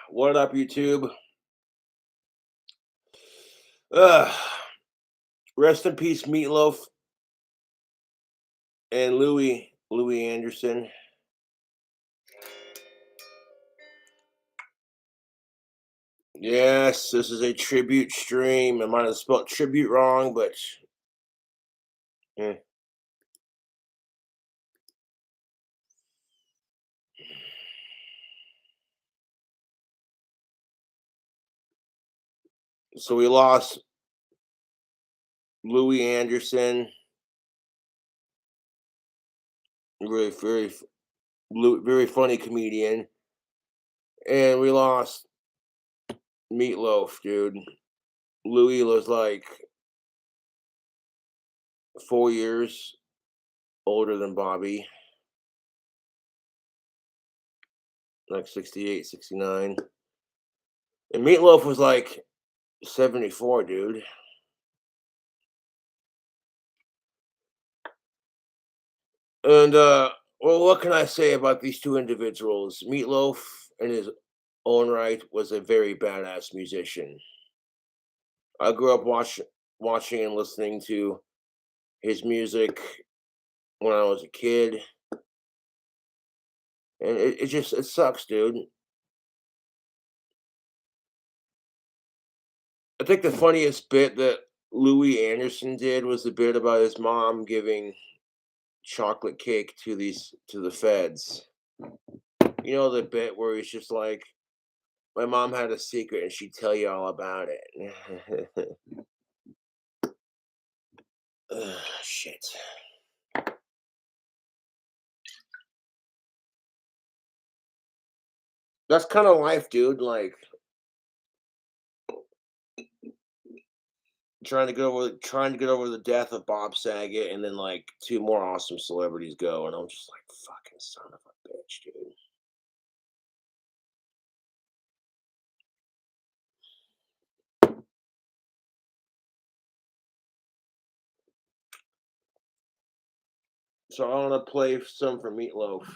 What up, YouTube? Ugh. Rest in peace, Meatloaf and Louie Anderson. Yes, this is a tribute stream. I might have spelled tribute wrong, but eh. So we lost Louie Anderson, very funny comedian, and we lost Meatloaf, dude. Louie was like 4 years older than Bobby, like 68, 69. And Meatloaf was like 74, dude. And well, what can I say about these two individuals? Meatloaf, in his own right, was a very badass musician. I grew up watching and listening to his music when I was a kid, and it sucks, dude. I think the funniest bit that Louie Anderson did was the bit about his mom giving chocolate cake to the feds. You know the bit where he's just like, "My mom had a secret, and she'd tell you all about it." Ugh, shit. That's kind of life, dude. Like trying to get over the death of Bob Saget, and then like two more awesome celebrities go, and I'm just like, fucking son of a bitch, dude. So I want to play some for Meatloaf.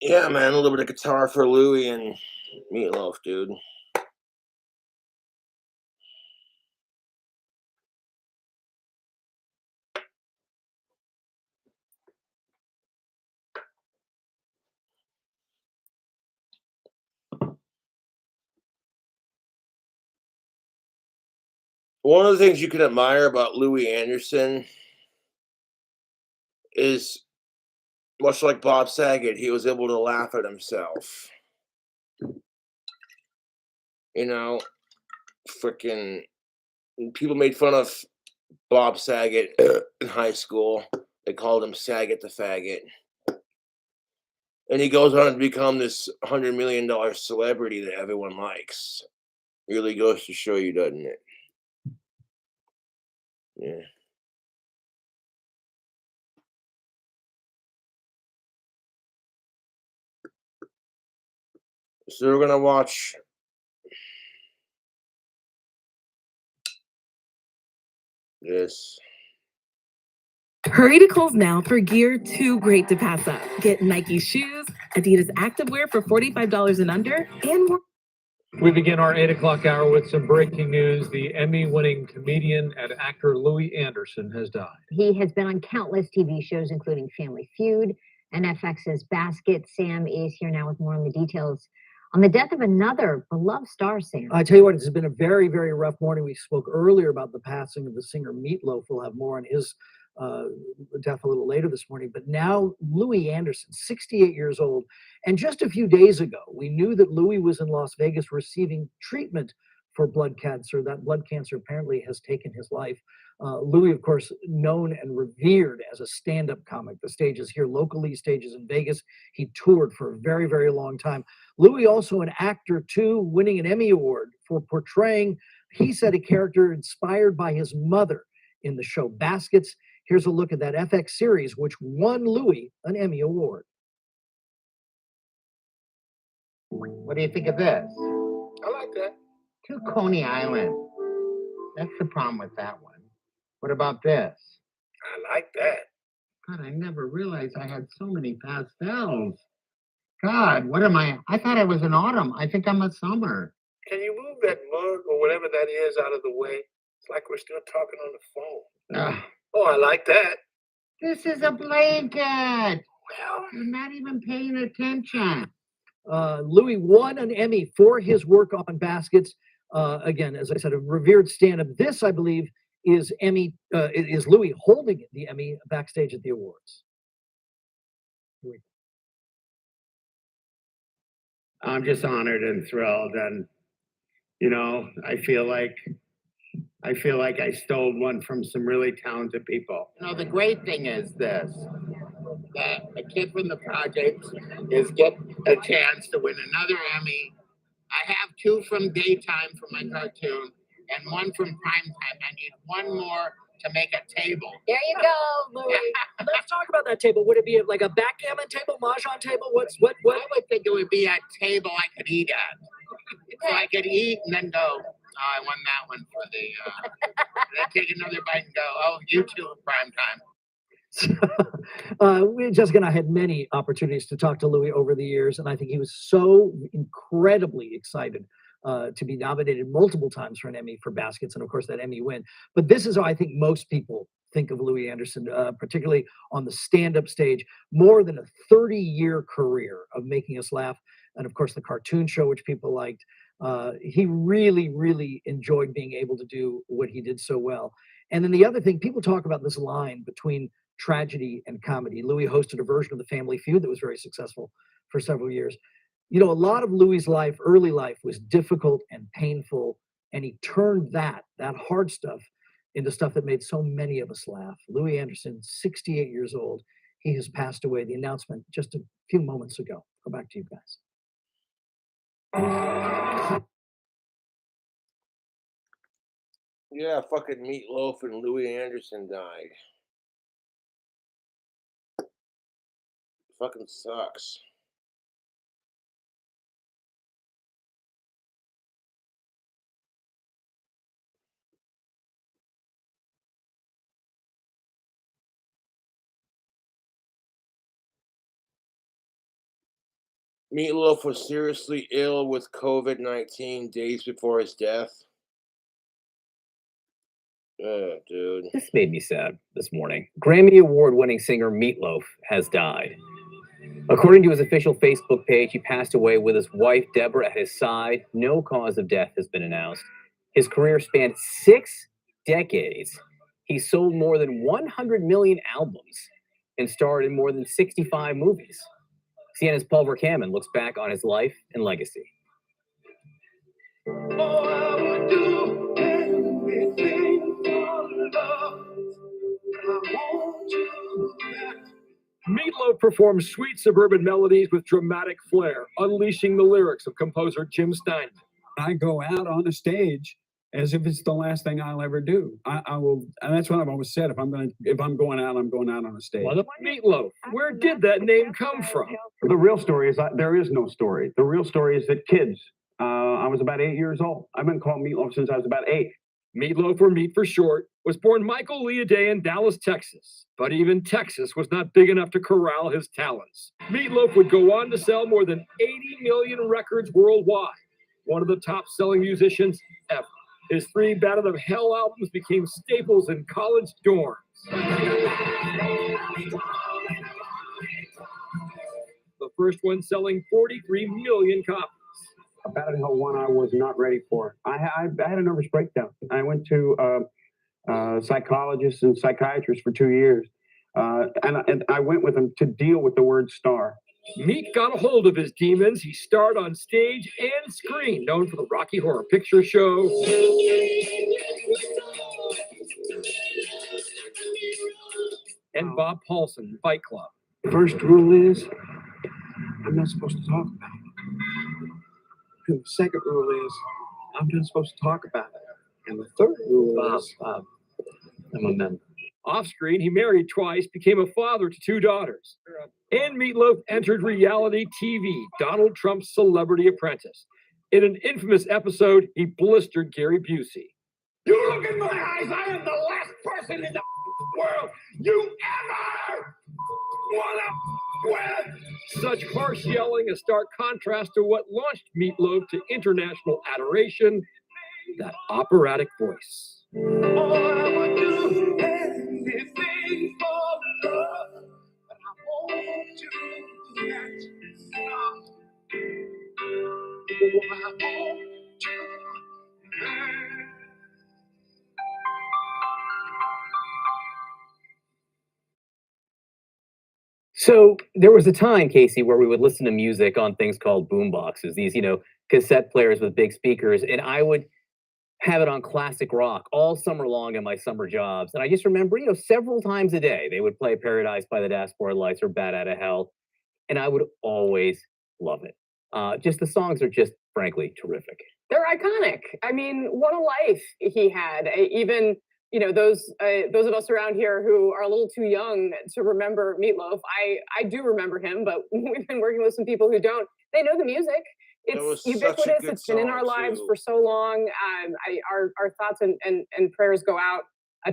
Yeah, man, a little bit of guitar for Louie and Meatloaf, dude. One of the things you can admire about Louie Anderson is, much like Bob Saget, he was able to laugh at himself. You know, freaking people made fun of Bob Saget in high school. They called him Saget the faggot. And he goes on to become this $100 million celebrity that everyone likes. Really goes to show you, doesn't it? Yeah. So we're gonna watch this. Hurry to Kohl's now for gear too great to pass up. Get Nike shoes, Adidas activewear for $45 and under, and more. We begin our 8 o'clock hour with some breaking news. The Emmy-winning comedian and actor Louie Anderson has died. He has been on countless TV shows, including Family Feud and FX's Basket. Sam is here now with more on the details on the death of another beloved star, Sam. I tell you what, it's been a very, very rough morning. We spoke earlier about the passing of the singer Meatloaf. We'll have more on his death a little later this morning. But now Louie Anderson, 68 years old. And just a few days ago, we knew that Louie was in Las Vegas receiving treatment for blood cancer. That blood cancer apparently has taken his life. Louie, of course, known and revered as a stand-up comic. The stages here locally, stages in Vegas. He toured for a very, very long time. Louie also an actor, too, winning an Emmy Award for portraying, he said, a character inspired by his mother in the show Baskets. Here's a look at that FX series, which won Louie an Emmy Award. What do you think of this? I like that. To Coney Island. That's the problem with that one. What about this? I like that. God, I never realized I had so many pastels. God, what am I? I thought I was in autumn. I think I'm a summer. Can you move that mug or whatever that is out of the way? It's like we're still talking on the phone. Oh, I like that. This is a blanket. Well, You're not even paying attention. Louie won an Emmy for his work on Baskets. Again, as I said, a revered stand-up. This, I believe, is Louie holding the Emmy backstage at the awards. I'm just honored and thrilled, and I feel like I stole one from some really talented people. The great thing is this: that a kid from the project is get a chance to win another Emmy. I have 2 from daytime for my cartoon and 1 from primetime. I need 1 more to make a table. There you go, Louie. Let's talk about that table. Would it be like a backgammon table, mahjong table? What? I would think it would be a table I could eat at. So I could eat and then go, oh, I won that one for the, then take another bite and go, oh, you too, primetime. Jessica and I had many opportunities to talk to Louie over the years, and I think he was so incredibly excited to be nominated multiple times for an Emmy for Baskets, and of course that Emmy win. But this is how I think most people think of Louie Anderson, particularly on the stand-up stage. More than a 30-year career of making us laugh, and of course the cartoon show, which people liked. He really, really enjoyed being able to do what he did so well. And then the other thing, people talk about this line between tragedy and comedy. Louie hosted a version of the Family Feud that was very successful for several years. A lot of Louie's life, early life, was difficult and painful, and he turned that hard stuff into stuff that made so many of us laugh. Louie Anderson, 68 years old, he has passed away. The announcement just a few moments ago. Go back to you guys. Yeah, fucking Meatloaf and Louie Anderson died. Fucking sucks. Meatloaf was seriously ill with COVID-19 days before his death. Dude. This made me sad this morning. Grammy Award-winning singer Meatloaf has died. According to his official Facebook page, he passed away with his wife, Deborah, at his side. No cause of death has been announced. His career spanned 6 decades. He sold more than 100 million albums and starred in more than 65 movies. CNN's Paul Verkaman looks back on his life and legacy. Oh, I would do anything for love. I want you back. Meatloaf performs sweet suburban melodies with dramatic flair, unleashing the lyrics of composer Jim Steinman. I go out on a stage as if it's the last thing I'll ever do. I will, and that's what I've always said. If I'm going out, I'm going out on a stage. What about Meatloaf? Where did that name come from? The real story is that there is no story. The real story is that kids. I was about 8 years old. I've been called Meatloaf since I was about 8. Meatloaf, or Meat for short, was born Michael Leaday in Dallas, Texas. But even Texas was not big enough to corral his talents. Meatloaf would go on to sell more than 80 million records worldwide, one of the top-selling musicians ever. His 3 Battle of Hell albums became staples in college dorms. The first one selling 43 million copies. Battle of Hell 1 I was not ready for. I had a nervous breakdown. I went to psychologists and psychiatrists for 2 years. And I went with them to deal with the word star. Meat got a hold of his demons. He starred on stage and screen, known for the Rocky Horror Picture Show, and Bob Paulson Fight Club. First rule is, I'm not supposed to talk about it. And the second rule is, I'm not supposed to talk about it. And the third rule is, I'm a member. Off-screen, he married twice, became a father to 2 daughters. And Meatloaf entered reality TV, Donald Trump's Celebrity Apprentice. In an infamous episode, he blistered Gary Busey. You look in my eyes, I am the last person in the world you ever wanna with. Such harsh yelling, a stark contrast to what launched Meatloaf to international adoration, that operatic voice. Oh, I would do anything for love, but I won't do that. No. Oh, I won't do that. So there was a time, Casey, where we would listen to music on things called boom boxes, these, cassette players with big speakers, and I would have it on classic rock all summer long in my summer jobs. And I just remember, several times a day, they would play Paradise by the Dashboard Lights or Bat Out of Hell, and I would always love it. Just the songs are just, frankly, terrific. They're iconic. I mean, what a life he had. Even those of us around here who are a little too young to remember Meatloaf. I do remember him, but we've been working with some people who don't. They know the music. It's ubiquitous. It's been in our lives for so long. Our thoughts and prayers go out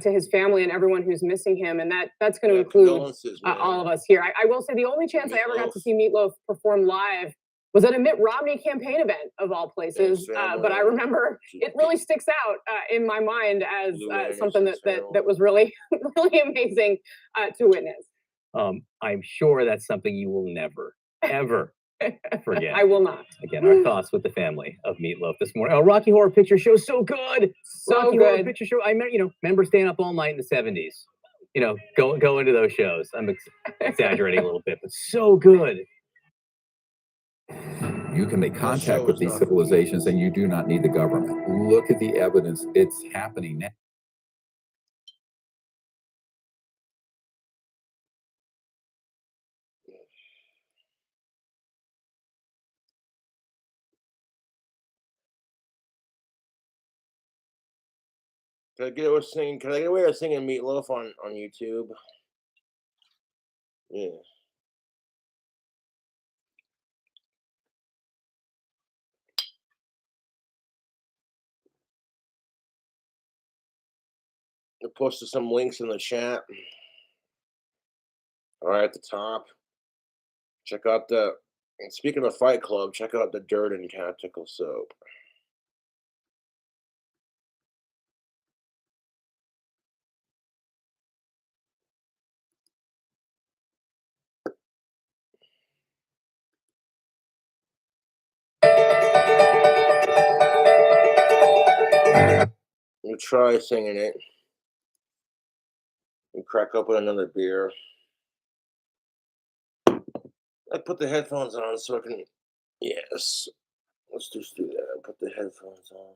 to his family and everyone who's missing him, and that's going to include all of us here. I will say the only chance I ever got to see Meatloaf perform live was at a Mitt Romney campaign event of all places. But I remember it really sticks out in my mind as something that was really really amazing to witness. I'm sure that's something you will never, ever forget. I will not. Again, our thoughts with the family of Meatloaf this morning. Oh, Rocky Horror Picture Show, so good. So Rocky good. Horror Picture Show. I remember staying up all night in the 70s. Go into those shows. I'm exaggerating a little bit, but so good. You can make contact with these civilizations and you do not need the government. Look at the evidence. It's happening now. Can I get away with singing Meatloaf on YouTube? Yeah. I posted some links in the chat. All right, at the top. Check out speaking of Fight Club, check out the Dirt and Tactical Soap. We'll try singing it. And crack open another beer. I put the headphones on so I can. Yes. Let's just do that. Put the headphones on.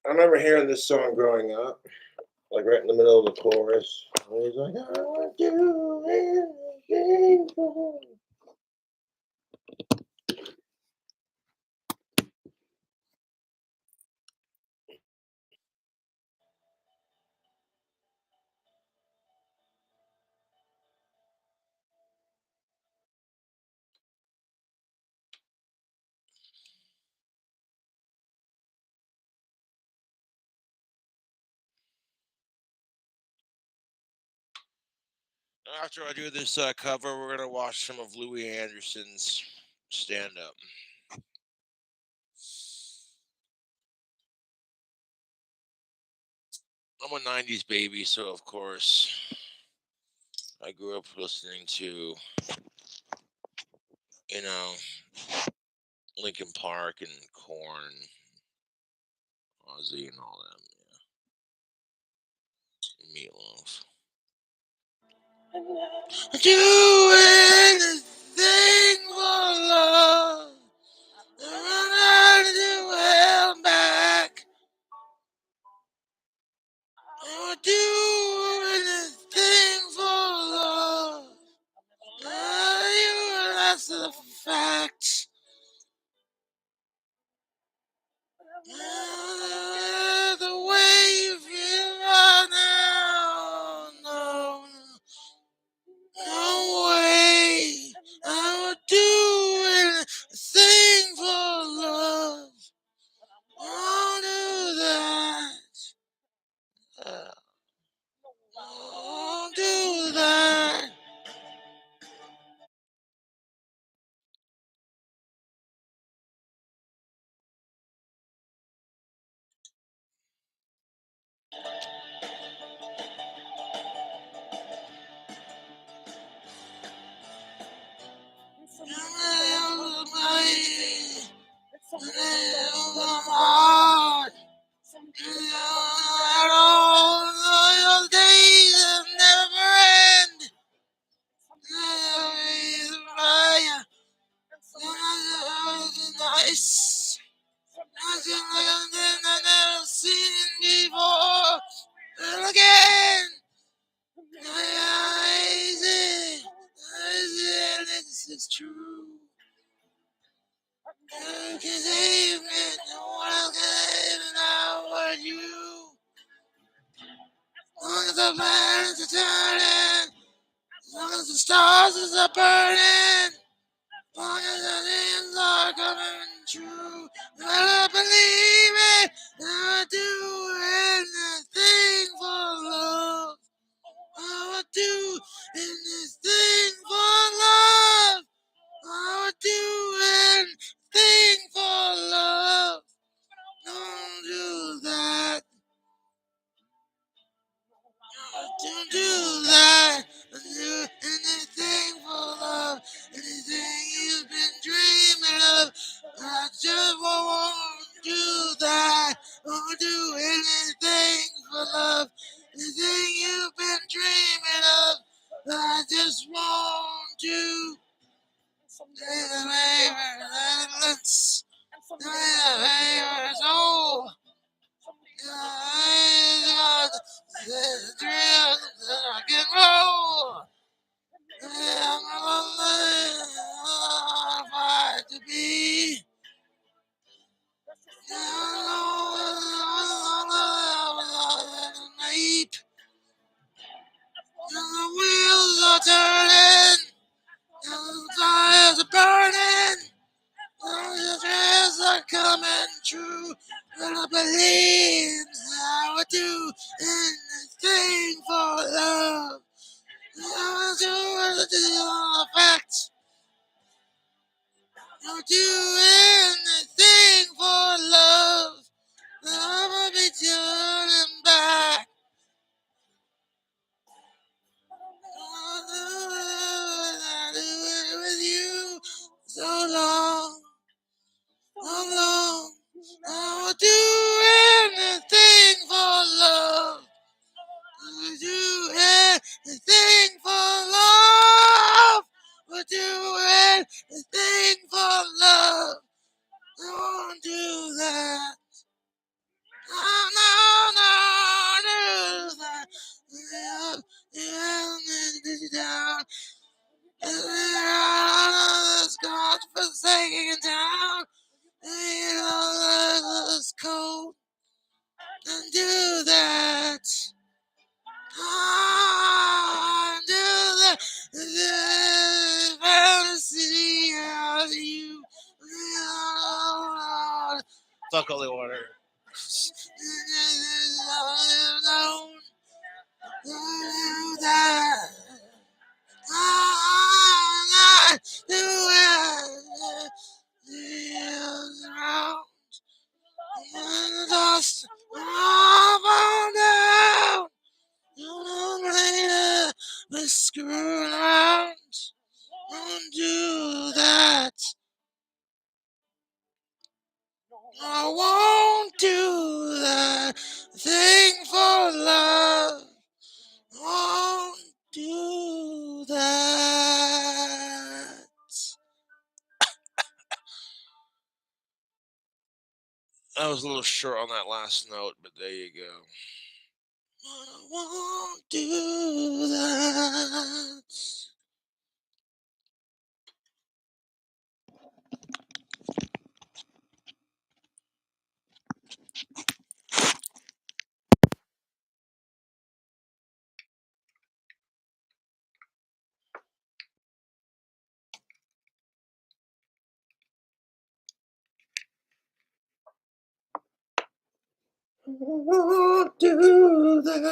I remember hearing this song growing up, like right in the middle of the chorus. He's like, I would do anything for you. After I do this cover, we're gonna watch some of Louie Anderson's stand-up. I'm a '90s baby, so of course I grew up listening to, you know, Linkin Park and Korn, Ozzy, and all that. Yeah. Meatloaf. Do anything for love. Run out of the well back. I would do anything for love. That's the fact. The way you feel right now, no, no way. I would do anything for love. I'll do that. I'll do that. All days never end. Nice. I've never seen before. And again, this is true. You can save me, no one else can save me now but you. As long as the planets are turning, as long as the stars are burning, as long as the things are coming true, I believe it. I would do anything for love. I would do anything for love. I would do anything for love. Don't do that. Don't do that. Do anything for love. Anything you've been dreaming of. I just won't do that. Won't do anything for love. Anything you've been dreaming of. I just won't do. Let's. Oh. Rock and roll. I'm gonna to be. The wheels are turning. The tires are burning. The dreams are coming true. But I believe I would do anything for love. I would do the facts. I would do anything for love. I would be turning back. I do it with you so long, so long. I would do anything for love. I would do anything for love. I would do anything for love. I won't do that. I laying down in all this cold and do that. The fantasy of you. Fuck holy water. Screw around, don't do that. I won't do that thing for love. Won't do that. I was a little short on that last note, but there you go. I won't do that. I won't do that.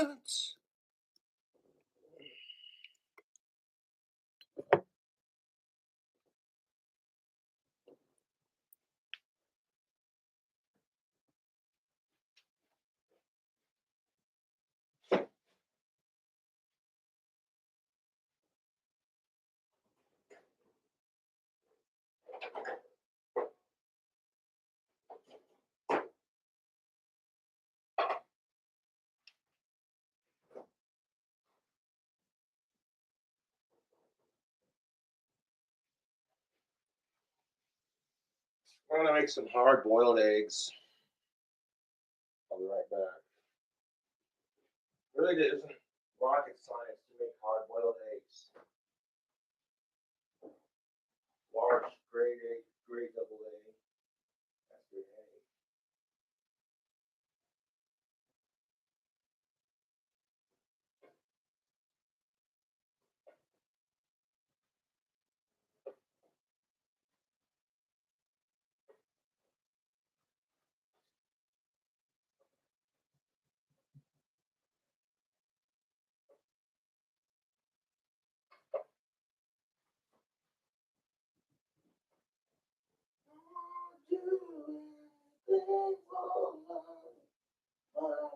I'm gonna make some hard-boiled eggs. I'll be right back. Really, it isn't rocket science to make hard-boiled eggs. Large, grade egg, grade double A. That's good egg.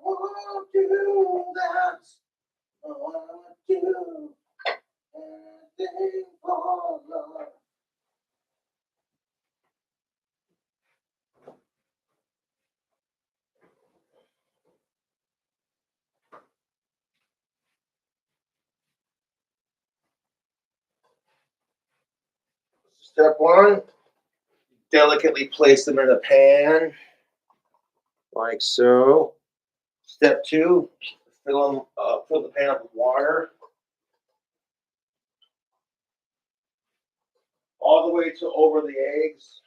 Won't do that. I won't do anything for love. Step one, delicately place them in a pan, like so. Step two, fill the pan up with water, all the way to over the eggs.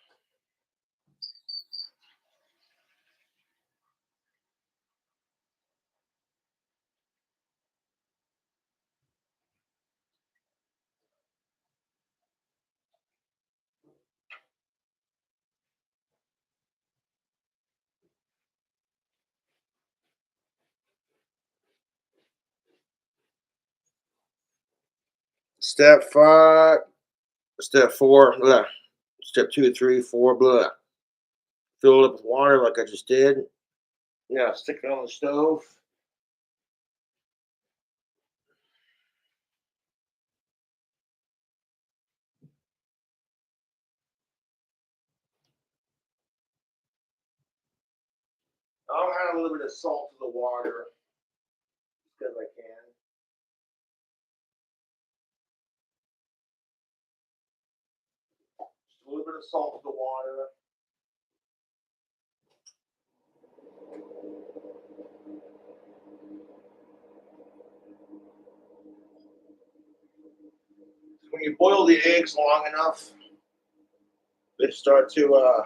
Step five, step four, blah. Step 2, 3, 4, blah. Fill it up with water like I just did. Now stick it on the stove. I'll add a little bit of salt to the water because I can. Just a little bit of salt to the water. When you boil the eggs long enough, they start to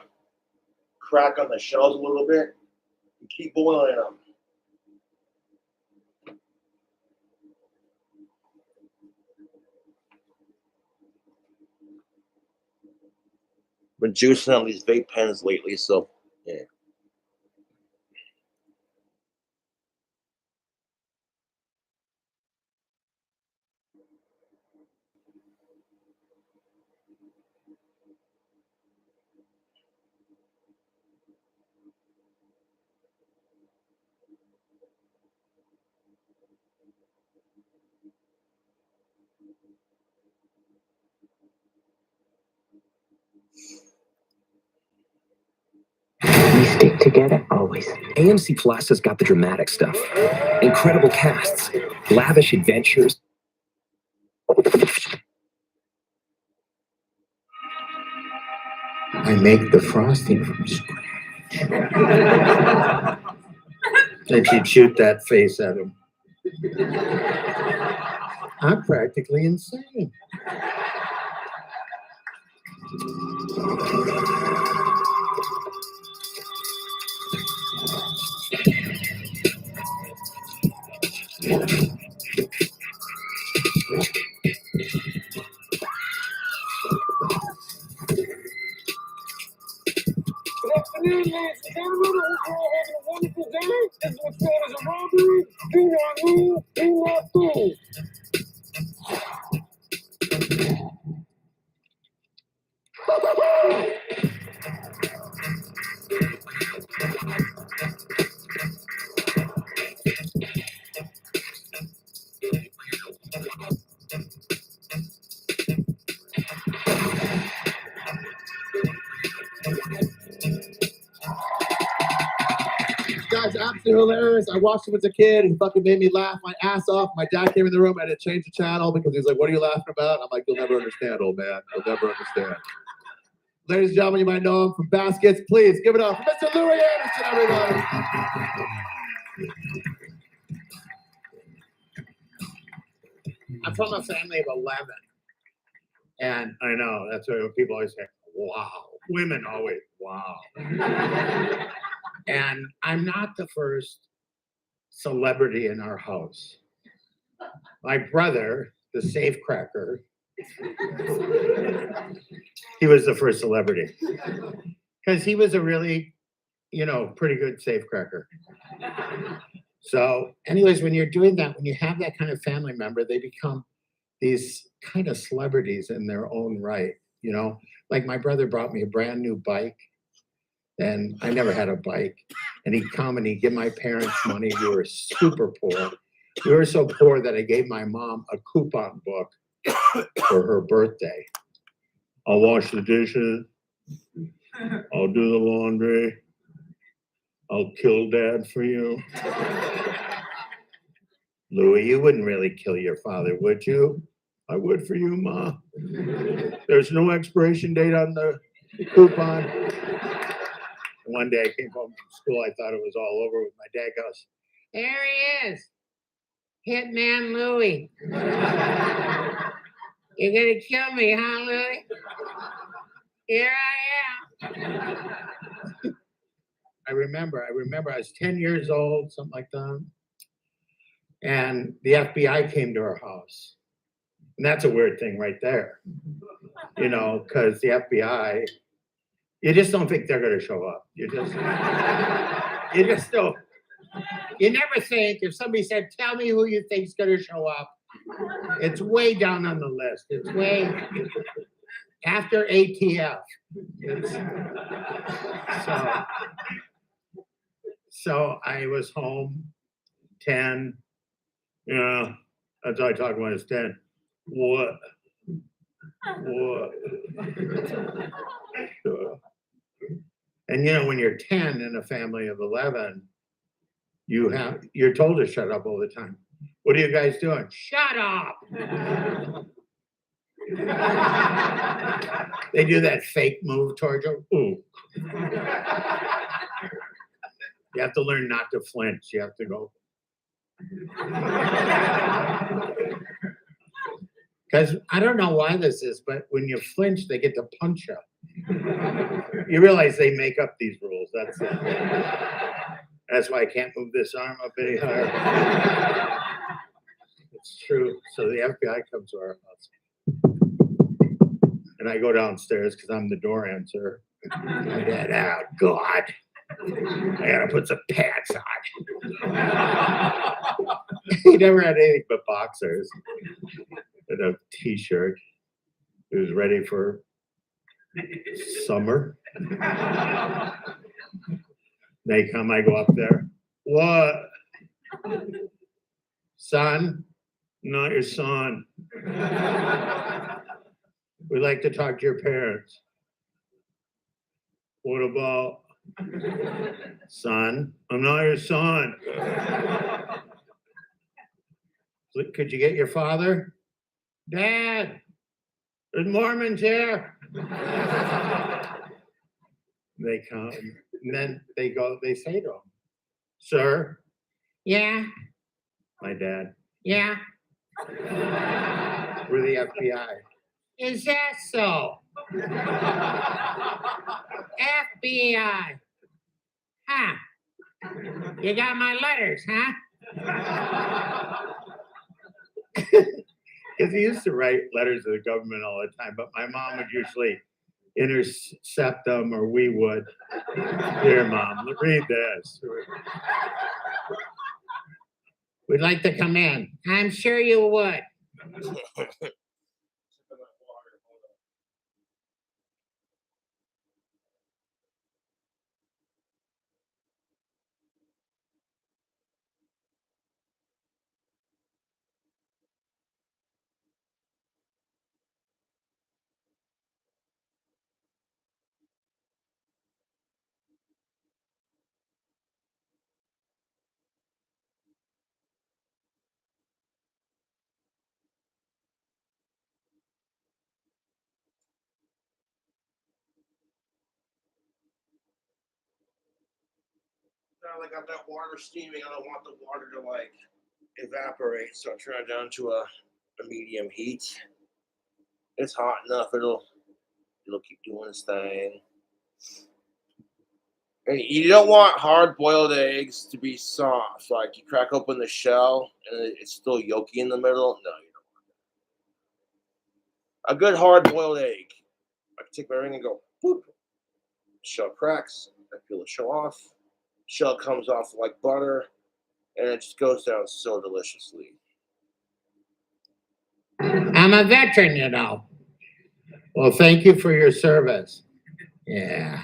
crack on the shells a little bit, you keep boiling them. Been juicing on these vape pens lately, so yeah. We stick together always. AMC Plus has got the dramatic stuff. Incredible casts, lavish adventures. I make the frosting from scratch. Then she'd shoot that face at him. I'm practically insane. Good afternoon, ladies and gentlemen. I hope you're all having a wonderful day. This is what's known as a robbery. Do not move, do not move. Guy's absolutely hilarious. I watched him as a kid. He fucking made me laugh my ass off. My dad came in the room. I had to change the channel because he was like, "What are you laughing about?" I'm like, "You'll never understand, old man. You'll never understand." Ladies and gentlemen, you might know him from Baskets. Please give it up for Mr. Louie Anderson, everybody. I'm from a family of 11. And I know, that's what people always say, wow. Women always, wow. And I'm not the first celebrity in our house. My brother, the safecracker, he was the first celebrity. Because he was a really, pretty good safecracker. So anyways, when you're doing that, when you have that kind of family member, they become these kind of celebrities in their own right, Like my brother brought me a brand new bike, and I never had a bike. And he'd come and he'd give my parents money. We were super poor. We were so poor that I gave my mom a coupon book for her birthday. I'll wash the dishes. I'll do the laundry. I'll kill Dad for you. Louie, you wouldn't really kill your father, would you? I would for you, Ma. There's no expiration date on the coupon. One day I came home from school, I thought it was all over with my dad goes, "There he is, Hitman Louie. You're gonna kill me, huh, Louie? Here I am." I remember I was 10 years old, something like that. And the FBI came to our house. And that's a weird thing right there. Because the FBI, you just don't think they're going to show up. You just don't. You never think, if somebody said, "Tell me who you think's going to show up," it's way down on the list. It's way after ATF. So I was home 10. Yeah, that's how I talk when it's 10. What? And when you're 10 in a family of 11, you're told to shut up all the time. What are you guys doing? Shut up. They do that fake move towards you. Ooh. You have to learn not to flinch. You have to go. Because I don't know why this is, but when you flinch, they get to punch you. You realize they make up these rules. That's it. That's why I can't move this arm up any higher. It's true. So the FBI comes to our house. And I go downstairs because I'm the door answerer. My dad, oh God, I gotta put some pants on. He never had anything but boxers and a t-shirt. He was ready for summer. They come, I go up there. What? Son? Not your son. We'd like to talk to your parents. What about? Son? I'm not your son. Could you get your father? Dad, there's Mormons here. They come, and then they go, they say to him, sir? Yeah. My dad? Yeah. We're the FBI. Is that so? FBI. Huh. You got my letters, huh? Because he used to write letters to the government all the time, but my mom would usually intercept them, or we would. Here, Mom, read this. We'd like to come in. I'm sure you would. Now I got that water steaming. I don't want the water to like evaporate, so I turn it down to a medium heat. It's hot enough; it'll keep doing its thing. And you don't want hard-boiled eggs to be soft. Like you crack open the shell and it's still yolky in the middle. No, you don't want that. A good hard-boiled egg. I can take my ring and go, boop. Shell cracks. I peel the shell off. Shell comes off like butter, and it just goes down so deliciously. I'm a veteran, you know. Well, thank you for your service. Yeah.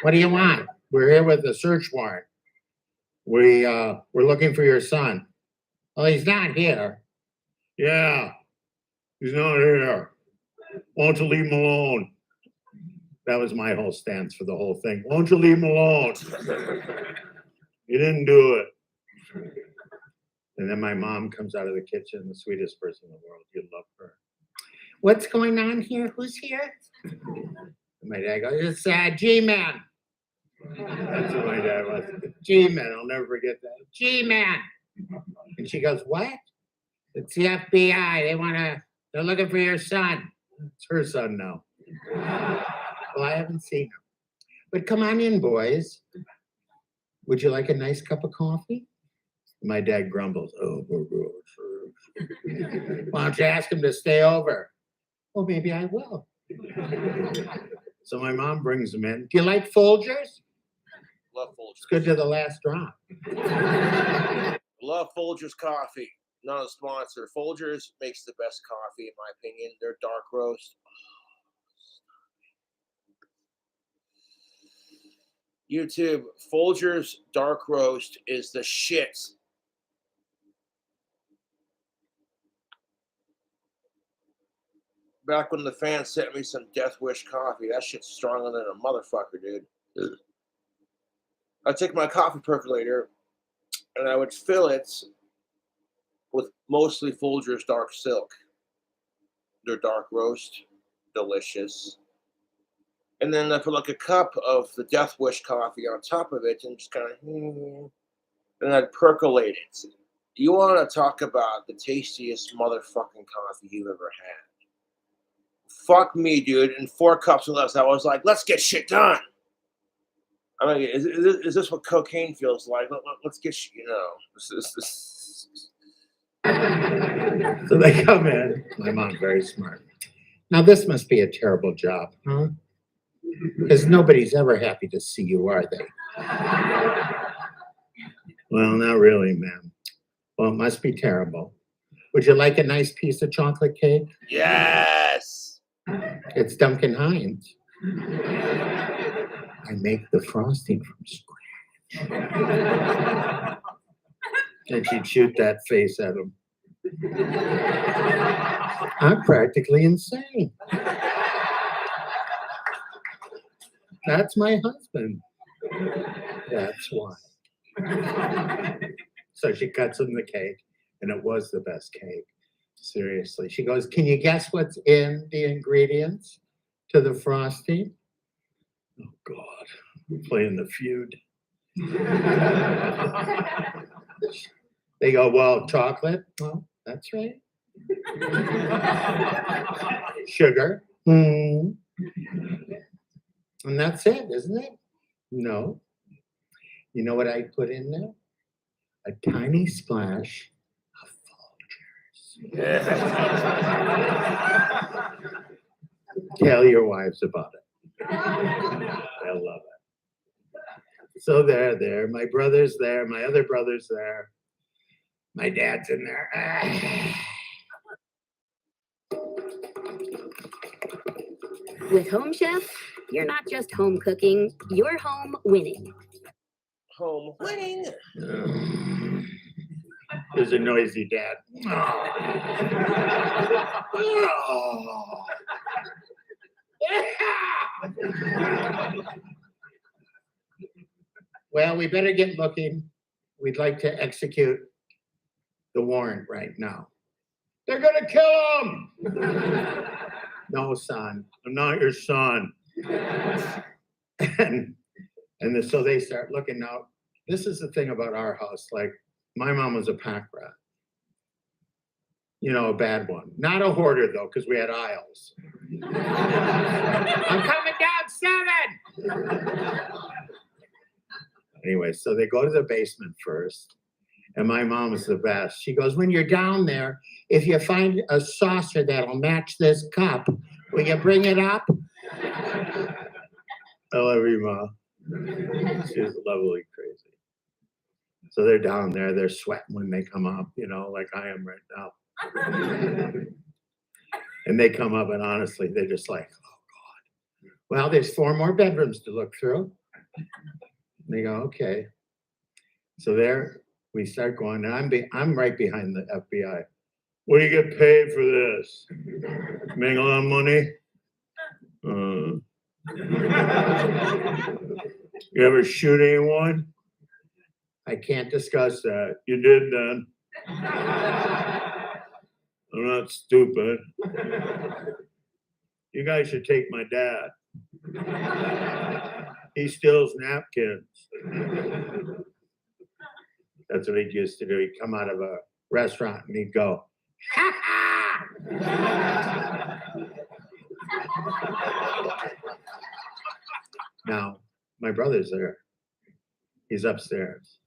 What do you want? We're here with a search warrant. We're looking for your son. Well, he's not here. Yeah, he's not here. Why don't you leave him alone? That was my whole stance for the whole thing. Why don't you leave him alone? You didn't do it. And then my mom comes out of the kitchen, the sweetest person in the world. You'd love her. What's going on here? Who's here? And my dad goes, it's G-Man. That's what my dad was. G-Man, I'll never forget that. G-Man. And she goes, what? It's the FBI. They're looking for your son. It's her son now. Well, I haven't seen him. But come on in, boys. Would you like a nice cup of coffee? My dad grumbles. Oh, why don't you ask him to stay over? Well, maybe I will. So my mom brings him in. Do you like Folgers? Love Folgers. It's good to the last drop. Love Folgers coffee. Not a sponsor. Folgers makes the best coffee, in my opinion. Their dark roast. YouTube, Folgers dark roast is the shit. Back when the fans sent me some Death Wish coffee, that shit's stronger than a motherfucker, dude. I'd take my coffee percolator and I would fill it with mostly Folgers dark silk. Their dark roast, delicious. And then I put like a cup of the Death Wish coffee on top of it and just kind of, and I'd percolate it. You want to talk about the tastiest motherfucking coffee you've ever had? Fuck me, dude. In 4 cups or less, I was like, let's get shit done. I mean, is this what cocaine feels like? Let's get, this. So they come in. My mom's very smart. Now, this must be a terrible job, huh? Because nobody's ever happy to see you, are they? Well, not really, ma'am. Well, it must be terrible. Would you like a nice piece of chocolate cake? Yes. It's Duncan Hines. I make the frosting from scratch. And she'd shoot that face at him. I'm practically insane. That's my husband. That's why. So she cuts him the cake, and it was the best cake. Seriously. She goes, can you guess what's in the ingredients to the frosting? Oh, God. We're playing the feud. They go, well, chocolate. Well, that's right. Sugar. And that's it, isn't it? No. You know what I put in there? A tiny splash of Folgers. Tell your wives about it. They'll love it. So they're there. My brother's there. My other brother's there. My dad's in there. With Home Chef, you're not just home cooking, you're home winning. Home winning. There's a noisy dad. Well, we better get looking. We'd like to execute the warrant right now. They're gonna kill him. No, son, I'm not your son. So they start looking now. This is the thing about our house. Like, my mom was a pack rat. You know, a bad one. Not a hoarder, though, because we had aisles. I'm coming down 7. Anyway, so they go to the basement first. And my mom is the best. She goes, when you're down there, if you find a saucer that'll match this cup, will you bring it up? I love you, Ma. She's lovely, crazy. So they're down there, they're sweating when they come up, you know, like I am right now. And they come up, and honestly, they're just like, oh, God. Well, there's 4 more bedrooms to look through. And they go, okay. So there we start going, and I'm right behind the FBI. What do you get paid for this? Make a lot of money? You ever shoot anyone? I can't discuss that. You did then. I'm not stupid. You guys should take my dad. He steals napkins. That's what he used to do. He'd come out of a restaurant and he'd go, ha ha! Now, my brother's there. He's upstairs.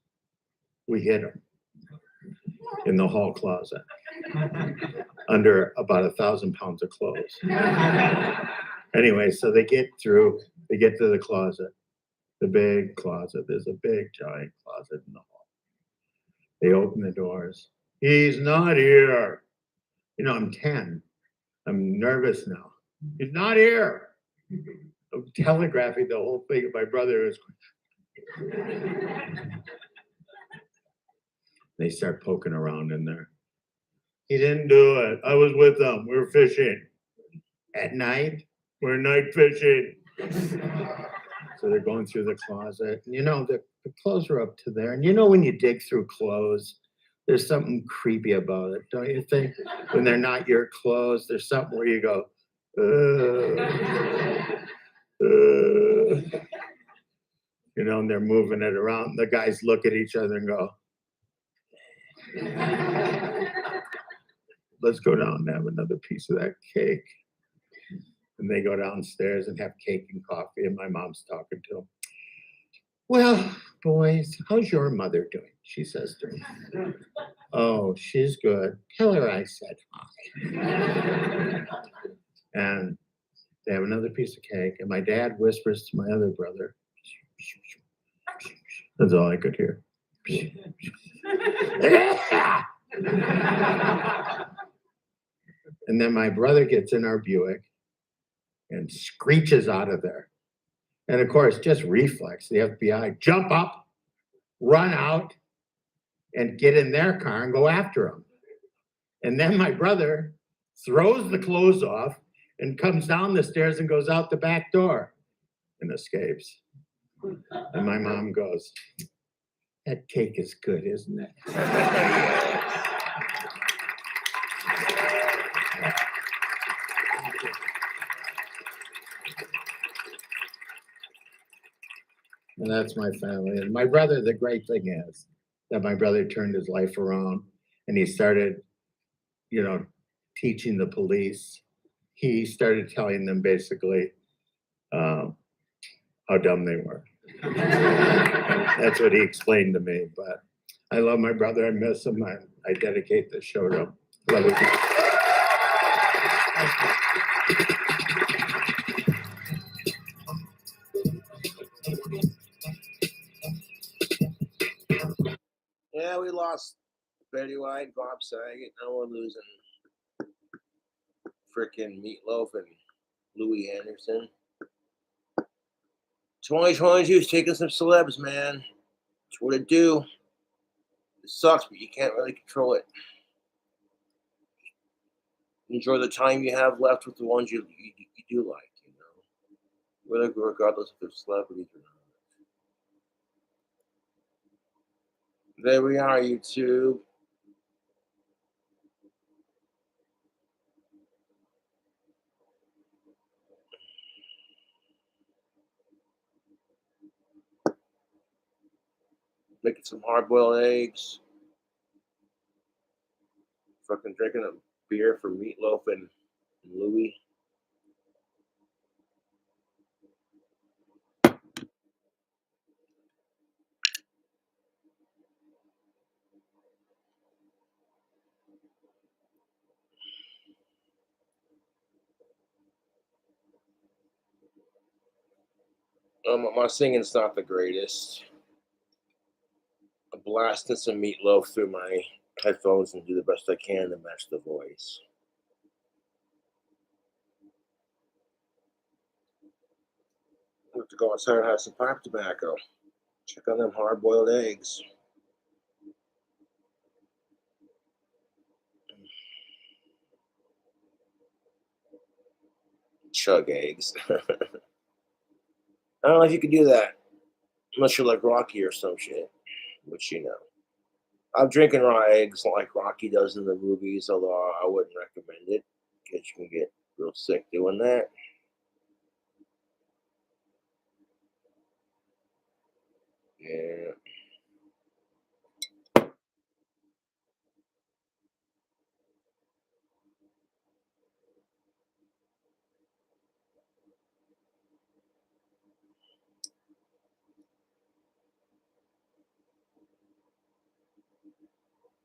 We hid him in the hall closet under about 1,000 pounds of clothes. Anyway, so they get to the closet, the big closet. There's a big, giant closet in the hall. They open the doors. He's not here. You know, I'm 10. I'm nervous now. He's not here. I'm telegraphing the whole thing. My brother is. They start poking around in there. He didn't do it. I was with them. We were fishing. At night, we're night fishing. So they're going through the closet. And you know, the clothes are up to there. And you know, when you dig through clothes, there's something creepy about it, don't you think? When they're not your clothes, there's something where you go, you know, and they're moving it around. The guys look at each other and go, Let's go down and have another piece of that cake. And they go downstairs and have cake and coffee, and my mom's talking to them. Well, boys, how's your mother doing? She says to me. Oh, she's good. Tell her I said hi. And they have another piece of cake, and my dad whispers to my other brother. That's all I could hear. And then my brother gets in our Buick and screeches out of there. And of course, just reflex, the FBI jump up, run out, and get in their car and go after him. And then my brother throws the clothes off and comes down the stairs and goes out the back door and escapes. And my mom goes, that cake is good, isn't it? And that's my family. And my brother, the great thing is that my brother turned his life around and he started, teaching the police. He started telling them basically how dumb they were. That's what he explained to me. But I love my brother. I miss him. I dedicate this show to him. Love you. Yeah, we lost Betty White, Bob Saget. Now we're losing frickin' Meatloaf and Louie Anderson. 2022 is taking some celebs, man. That's what it do. It sucks, but you can't really control it. Enjoy the time you have left with the ones you do like, regardless if they're celebrities or not. There we are, YouTube. Making some hard-boiled eggs. Fucking drinking a beer for Meatloaf and Louie. My singing's not the greatest. I'm blasting some Meatloaf through my headphones and do the best I can to match the voice. I have to go outside and have some pipe tobacco. Check on them hard-boiled eggs. Chug eggs. I don't know if you could do that. Unless you're like Rocky or some shit. Which, I'm drinking raw eggs like Rocky does in the movies, although I wouldn't recommend it because you can get real sick doing that. Yeah.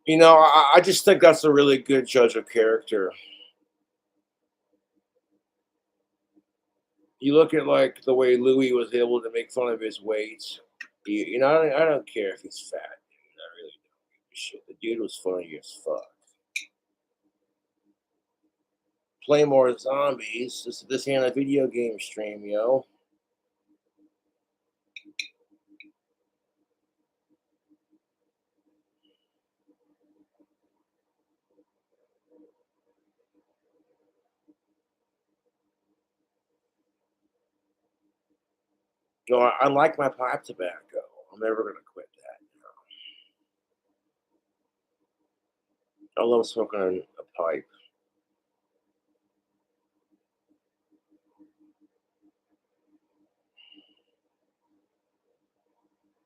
I just think that's a really good judge of character. You look at like the way Louis was able to make fun of his weight. I don't care if he's fat. I really don't give a shit. The dude was funny as fuck. Play more zombies. This ain't a video game stream, yo. No, I like my pipe tobacco. I'm never gonna quit that. I love smoking a pipe.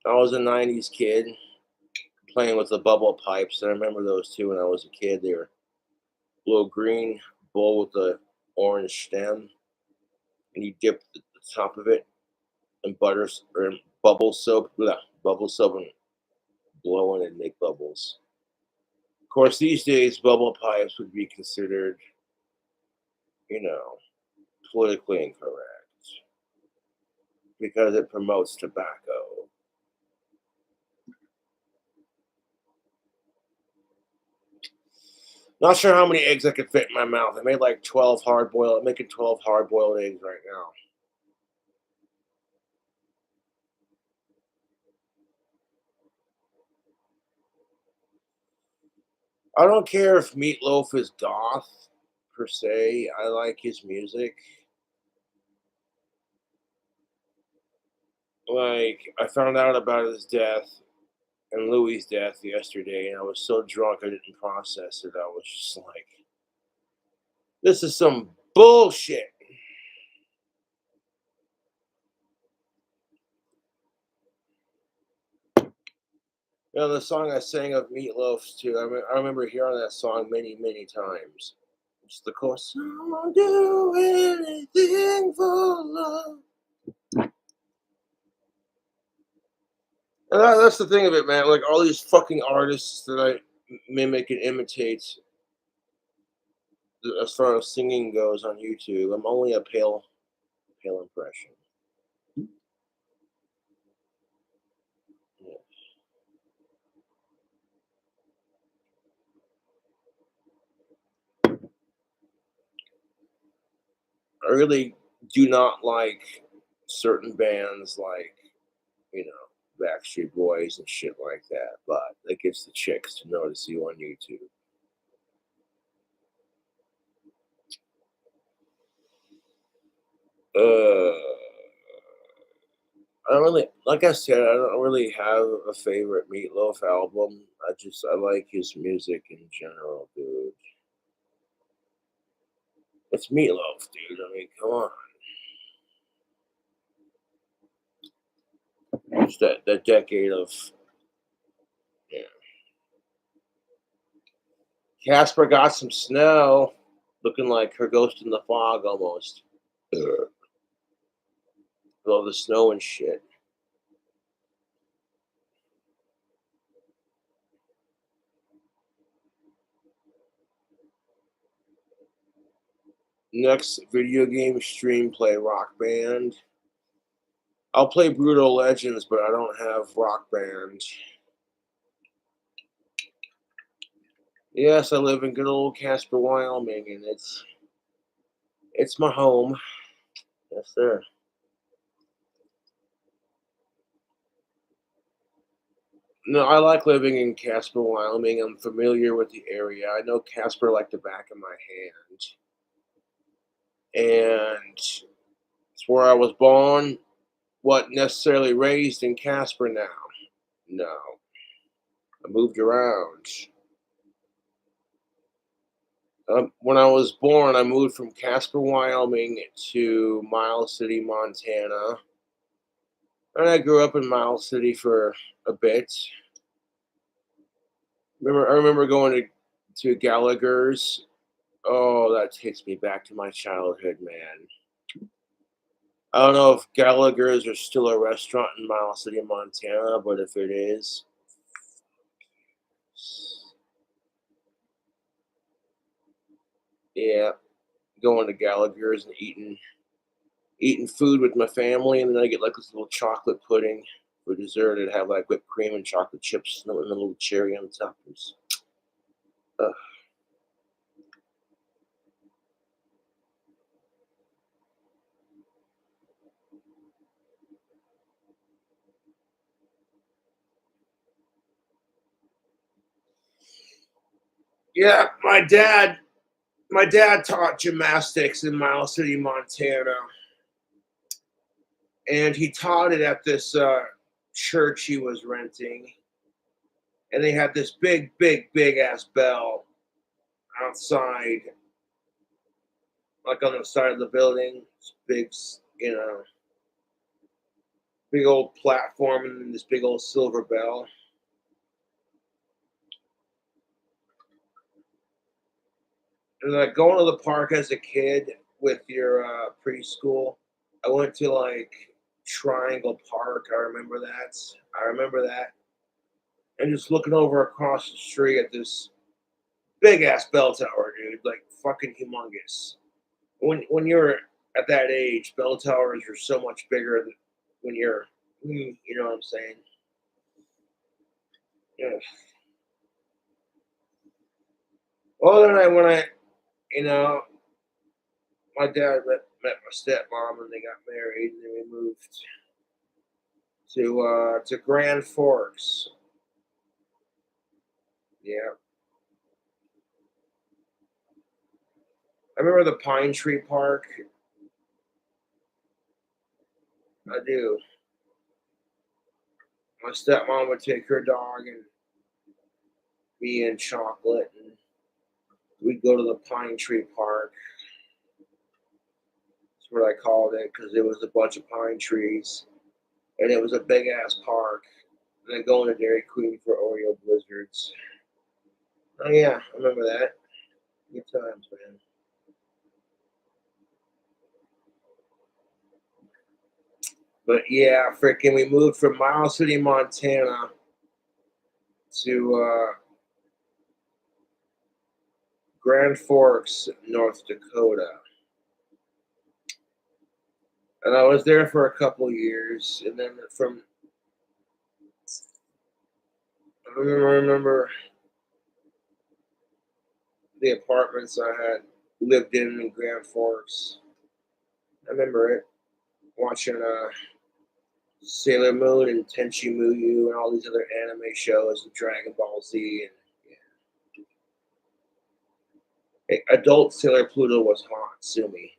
I was a '90s kid. playing with the bubble pipes. And I remember those too when I was a kid. They were a little green bowl with the orange stem, and you dip the top of it in butter or in bubble soap, and blow in and make bubbles. Of course, these days, bubble pipes would be considered, politically incorrect because it promotes tobacco. Not sure how many eggs I could fit in my mouth. I made like 12 hard-boiled. I'm making 12 hard-boiled eggs right now. I don't care if Meatloaf is goth, per se. I like his music. Like, I found out about his death and Louie's death yesterday, and I was so drunk I didn't process it. I was just like, this is some bullshit. The song I sang of Meatloaf's too. I remember hearing that song many, many times. It's the chorus. I'll do anything for love. And that's the thing of it, man. Like all these fucking artists that I mimic and imitate, as far as singing goes on YouTube, I'm only a pale impression. Yeah. I really do not like certain bands like, Backstreet Boys and shit like that, but it gets the chicks to notice you on YouTube. I don't really, like I said, I don't really have a favorite Meatloaf album. I like his music in general, dude. It's Meatloaf, dude. I mean, come on. It's that decade of, yeah. Casper got some snow, looking like her ghost in the fog almost. With all the snow and shit. Next video game stream, play Rock Band. I'll play Brutal Legends, but I don't have Rock Band. Yes, I live in good old Casper, Wyoming, and it's my home. Yes, sir. No, I like living in Casper, Wyoming. I'm familiar with the area. I know Casper like the back of my hand. And it's where I was born. What necessarily raised in Casper now? No. I moved around. When I was born, I moved from Casper, Wyoming to Miles City, Montana. And I grew up in Miles City for a bit. I remember going to Gallagher's. Oh, that takes me back to my childhood, man. I don't know if Gallagher's are still a restaurant in Miles City, Montana, but if it is, yeah, going to Gallagher's and eating food with my family, and then I get like this little chocolate pudding for dessert. It'd have like whipped cream and chocolate chips and a little cherry on top. Ugh. Yeah, my dad taught gymnastics in Miles City, Montana, and he taught it at this church he was renting, and they had this big ass bell outside, like on the side of the building. This big, big old platform, and then this big old silver bell. And like going to the park as a kid with your preschool, I went to like Triangle Park. I remember that. I remember that. And just looking over across the street at this big ass bell tower, dude, like fucking humongous. When you're at that age, bell towers are so much bigger than when you're, you know what I'm saying? Yeah. Well, then you know, my dad met my stepmom and they got married and then we moved to Grand Forks. Yeah. I remember the Pine Tree Park. I do. My stepmom would take her dog and me and Chocolate, and we'd go to the Pine Tree Park. That's what I called it because it was a bunch of pine trees, and it was a big ass park. And then going to Dairy Queen for Oreo blizzards. Oh yeah, I remember that. Good times, man. But yeah, freaking, we moved from Miles City, Montana, to Grand Forks, North Dakota. And I was there for a couple years, and then I remember the apartments I had lived in Grand Forks. I remember it, watching Sailor Moon and Tenchi Muyo and all these other anime shows and Dragon Ball Z. And yeah. Hey, adult Sailor Pluto was hot. Sue me.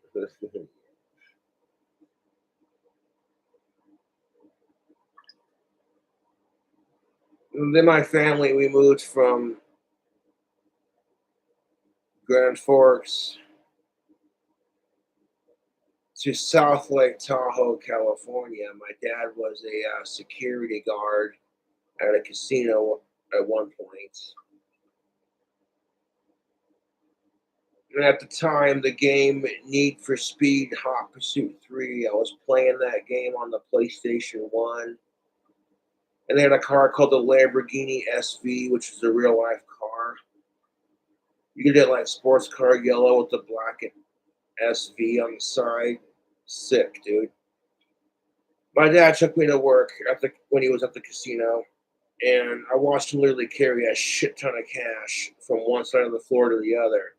Then my family, we moved from Grand Forks to South Lake Tahoe, California. My dad was a security guard at a casino at one point. And at the time, the game Need for Speed Hot Pursuit 3, I was playing that game on the PlayStation 1. And they had a car called the Lamborghini SV, which is a real life car. You could get like sports car yellow with the black SV on the side. Sick, dude. My dad took me to work when he was at the casino, and I watched him literally carry a shit ton of cash from one side of the floor to the other.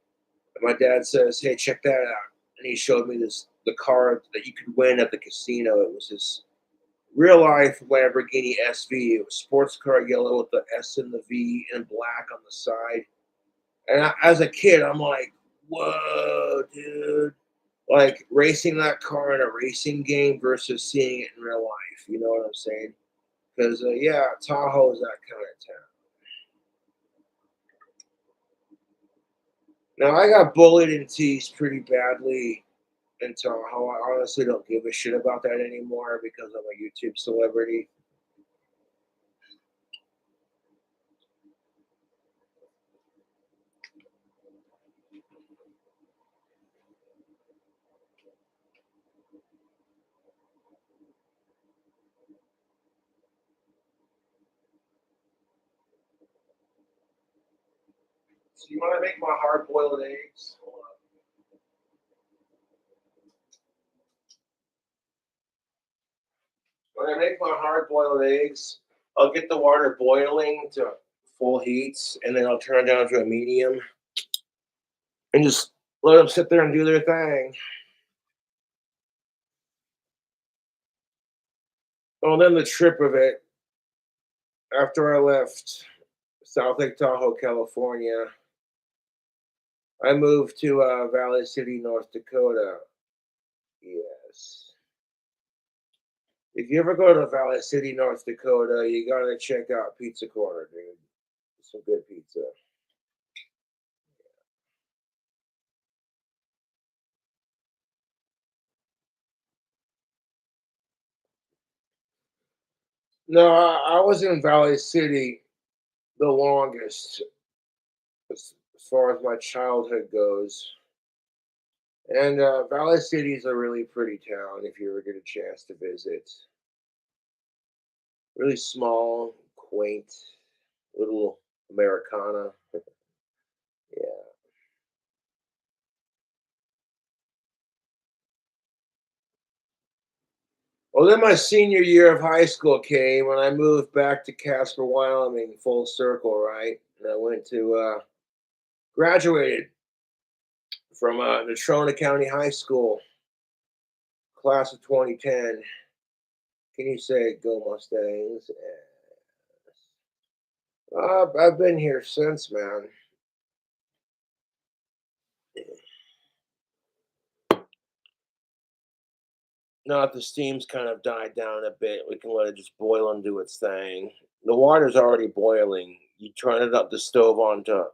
And my dad says, "Hey, check that out." And he showed me the car that you could win at the casino. It was this real life Lamborghini SV. It was sports car yellow with the S and the V and black on the side. And as a kid, I'm like, whoa, dude. Like racing that car in a racing game versus seeing it in real life. You know what I'm saying? Because, yeah, Tahoe is that kind of town. Now, I got bullied and teased pretty badly in Tahoe. I honestly don't give a shit about that anymore because I'm a YouTube celebrity. So you want to make my hard-boiled eggs? Hold on. When I make my hard-boiled eggs, I'll get the water boiling to full heats, and then I'll turn it down to a medium, and just let them sit there and do their thing. Well, then the trip of it, after I left South Lake Tahoe, California, I moved to Valley City, North Dakota. Yes. If you ever go to Valley City, North Dakota, you gotta check out Pizza Corner, dude. Some good pizza. No, I was in Valley City the longest, as far as my childhood goes. And Valley City is a really pretty town if you ever get a chance to visit. Really small, quaint, little Americana. Yeah. Well, then my senior year of high school came when I moved back to Casper, Wyoming, full circle, right? And I went to graduated from Natrona County High School, class of 2010. Can you say go Mustangs? I've been here since, man. Now that the steam's kind of died down a bit, we can let it just boil and do its thing. The water's already boiling. You turn it up the stove onto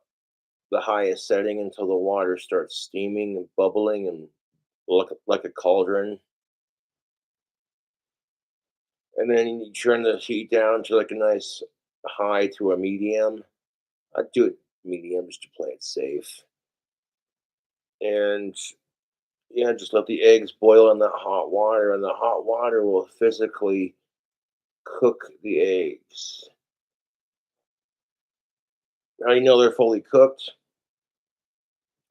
the highest setting until the water starts steaming and bubbling and look like a cauldron. And then you turn the heat down to like a nice high to a medium. I do it medium just to play it safe. And yeah, just let the eggs boil in that hot water, and the hot water will physically cook the eggs. Now you know they're fully cooked.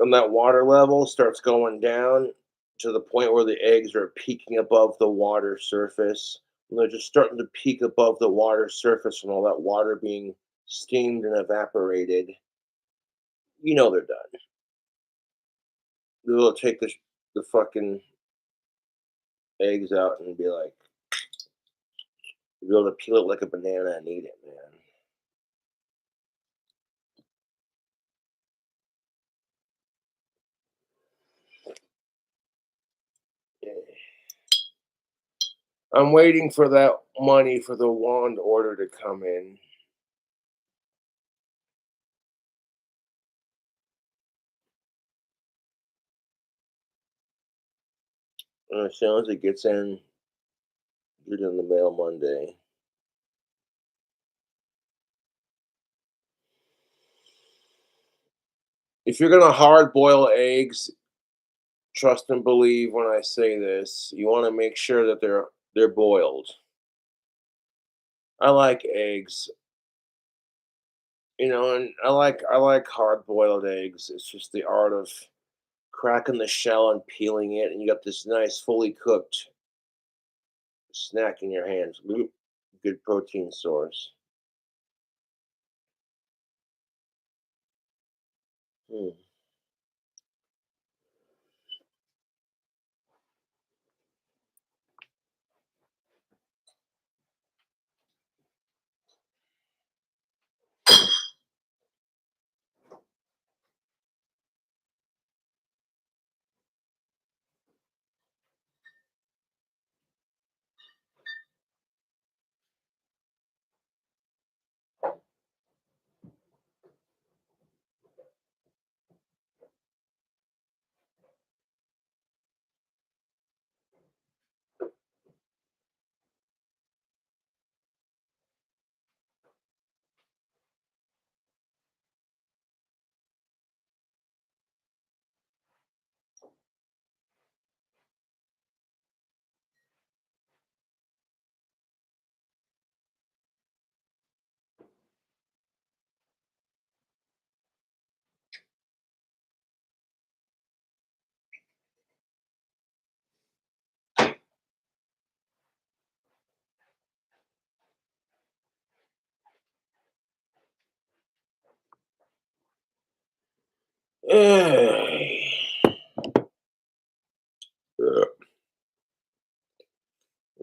And that water level starts going down to the point where the eggs are peaking above the water surface. And they're just starting to peak above the water surface from all that water being steamed and evaporated. You know they're done. They'll take the fucking eggs out and be like, be able to peel it like a banana and eat it, man. Yeah. I'm waiting for that money for the wand order to come in. And as soon as it gets in, get it in the mail Monday. If you're gonna hard boil eggs, trust and believe when I say this, you want to make sure that they're boiled. I like eggs, and I like hard boiled eggs. It's just the art of cracking the shell and peeling it, and you got this nice fully cooked snack in your hands. Good protein source. Hmm.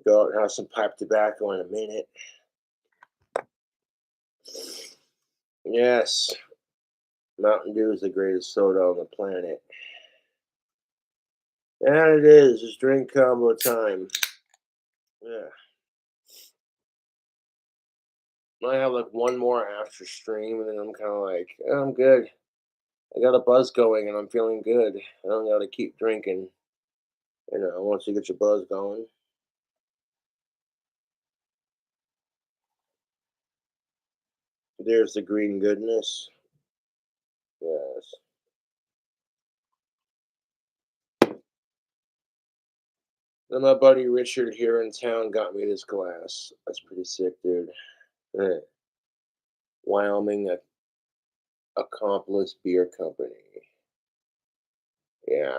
Go out and have some pipe tobacco in a minute. Yes, Mountain Dew is the greatest soda on the planet. And it is. Just drink combo time. Yeah. I have like one more after stream, and then I'm kind of like, oh, I'm good. I got a buzz going, and I'm feeling good. I don't got to keep drinking. Once you get your buzz going. There's the green goodness. Yes. Then my buddy Richard here in town got me this glass. That's pretty sick, dude. Eh, Wyoming Accomplice Beer Company. Yeah.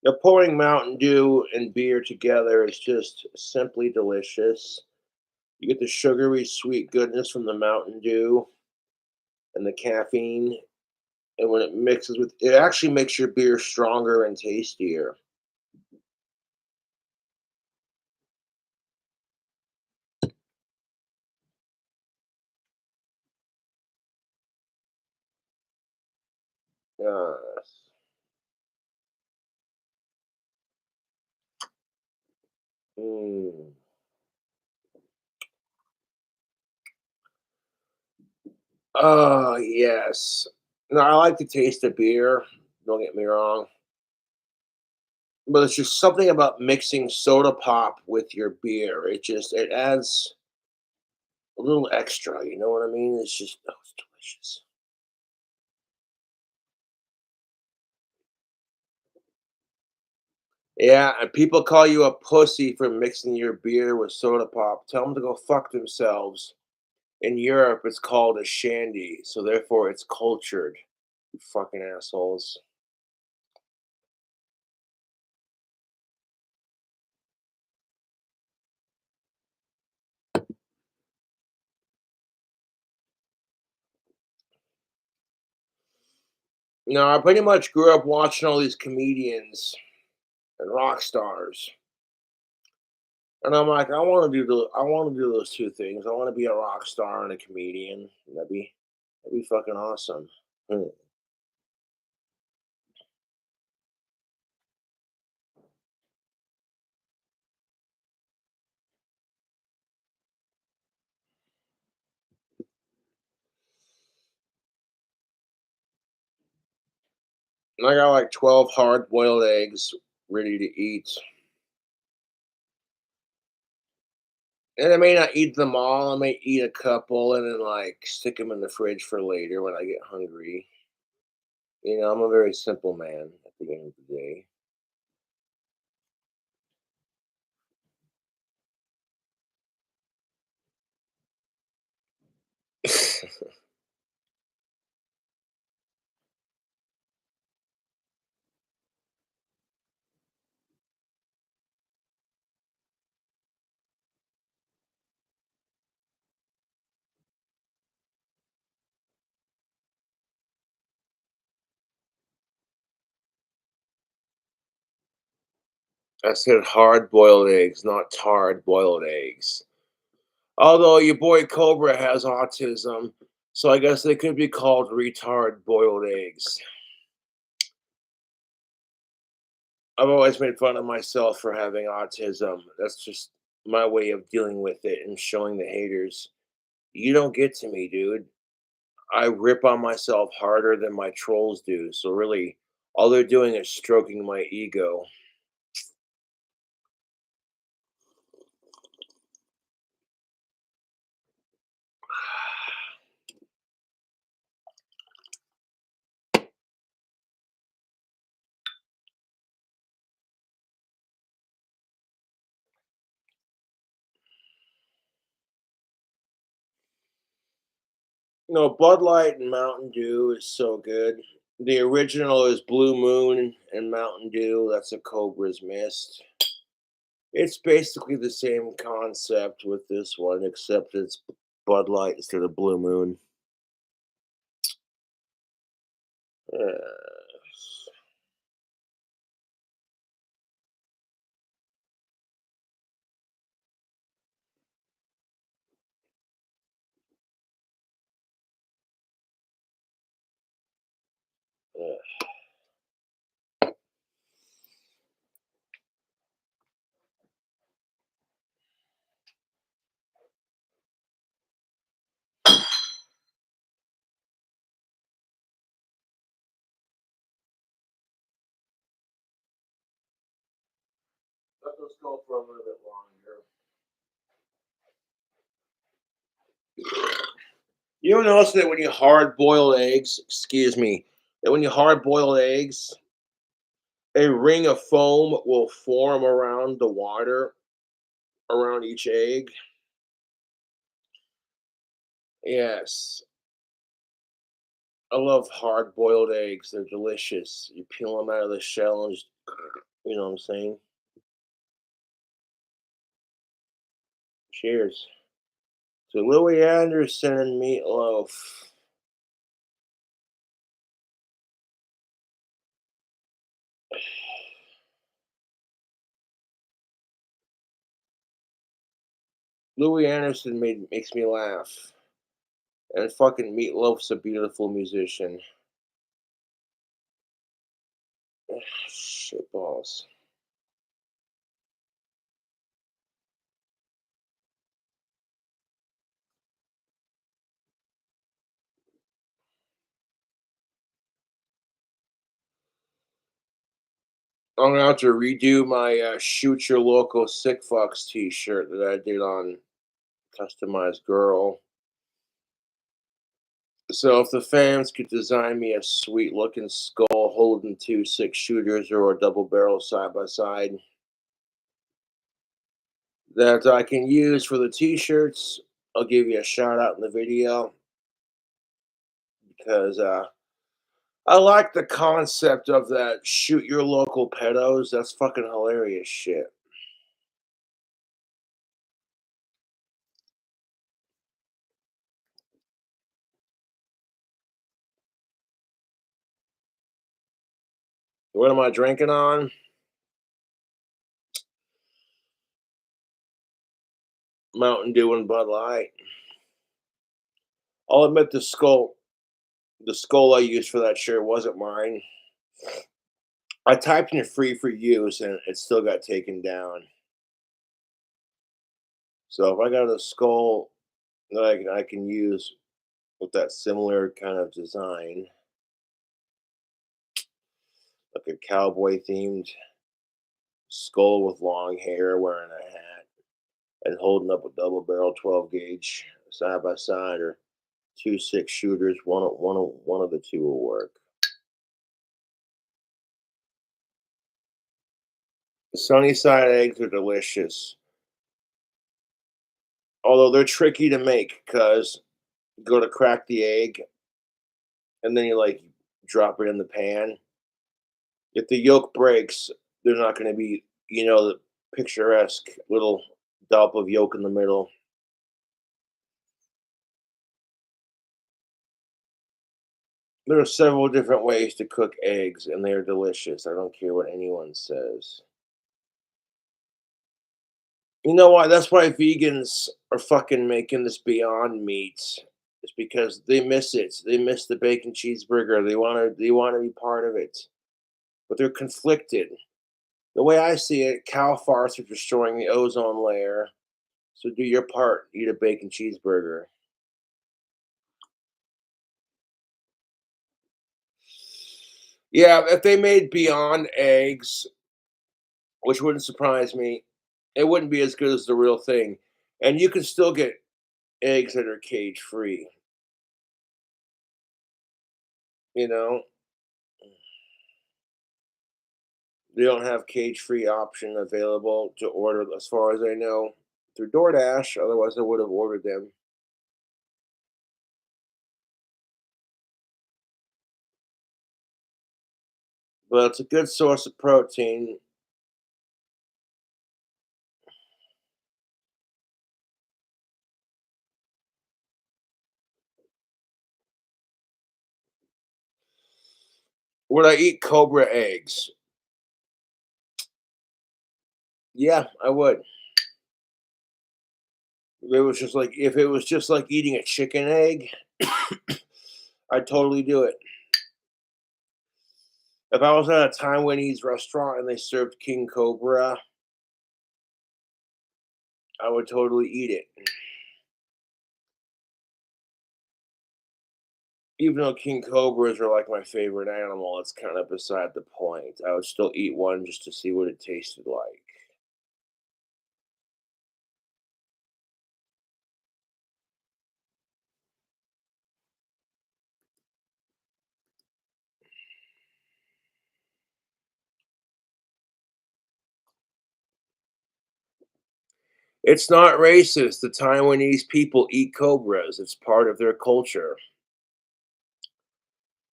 Now, pouring Mountain Dew and beer together is just simply delicious. You get the sugary sweet goodness from the Mountain Dew and the caffeine, and when it mixes with it actually makes your beer stronger and tastier. Yes. Mm. Oh, yes. No, I like the taste of beer, don't get me wrong. But it's just something about mixing soda pop with your beer. It adds a little extra, you know what I mean? It's just oh, it's delicious. Yeah, and people call you a pussy for mixing your beer with soda pop. Tell them to go fuck themselves. In Europe, it's called a shandy, so therefore it's cultured. You fucking assholes. No, I pretty much grew up watching all these comedians and rock stars. And I'm like, I want to do those two things. I want to be a rock star and a comedian. That'd be fucking awesome. Hmm. And I got like 12 hard boiled eggs ready to eat. And I may not eat them all. I may eat a couple and then like stick them in the fridge for later when I get hungry. You know, I'm a very simple man at the end of the day. I said hard boiled eggs, not tarred boiled eggs. Although your boy Cobra has autism, so I guess they could be called retard boiled eggs. I've always made fun of myself for having autism. That's just my way of dealing with it and showing the haters, you don't get to me, dude. I rip on myself harder than my trolls do. So really, all they're doing is stroking my ego. You know, Bud Light and Mountain Dew is so good. The original is Blue Moon and Mountain Dew. That's a Cobra's Mist. It's basically the same concept with this one, except it's Bud Light instead of Blue Moon. Uh, uh. this go for a little bit longer. You ever notice that when you hard boil eggs, excuse me, that when you hard boil eggs, a ring of foam will form around the water around each egg? Yes. I love hard boiled eggs. They're delicious. You peel them out of the shell and just, you know what I'm saying? Cheers. To Louie Anderson and Meatloaf. Louie Anderson makes me laugh. And fucking Meatloaf's a beautiful musician. Shit balls. I'm gonna have to redo my "Shoot Your Local Sick Fucks" T-shirt that I did on Customized Girl. So if the fans could design me a sweet-looking skull holding 2 6-shooters or a double barrel side by side that I can use for the T-shirts, I'll give you a shout out in the video because I like the concept of that. Shoot your local pedos. That's fucking hilarious shit. What am I drinking on? Mountain Dew and Bud Light. I'll admit the skull I used for that shirt wasn't mine. I typed in free for use and it still got taken down. So if I got a skull that I can use with that similar kind of design, like a cowboy themed skull with long hair, wearing a hat, and holding up a double barrel 12 gauge side by side, or 2 6-shooters, one of the two will work. The sunny side eggs are delicious, although they're tricky to make because you go to crack the egg and then you like drop it in the pan. If the yolk breaks, they're not going to be, the picturesque little dollop of yolk in the middle. There are several different ways to cook eggs, and they are delicious. I don't care what anyone says. You know why? That's why vegans are fucking making this Beyond Meat. It's because they miss it. They miss the bacon cheeseburger. They want to be part of it, but they're conflicted. The way I see it, cow farts are destroying the ozone layer. So do your part. Eat a bacon cheeseburger. Yeah, if they made Beyond eggs, which wouldn't surprise me, it wouldn't be as good as the real thing. And you can still get eggs that are cage free. You know, they don't have cage free option available to order, as far as I know, through DoorDash. Otherwise, I would have ordered them. But it's a good source of protein. Would I eat cobra eggs? Yeah, I would. If it was just like eating a chicken egg, I'd totally do it. If I was at a Taiwanese restaurant and they served king cobra, I would totally eat it. Even though king cobras are like my favorite animal, it's kind of beside the point. I would still eat one just to see what it tasted like. It's not racist. The Taiwanese people eat cobras. It's part of their culture.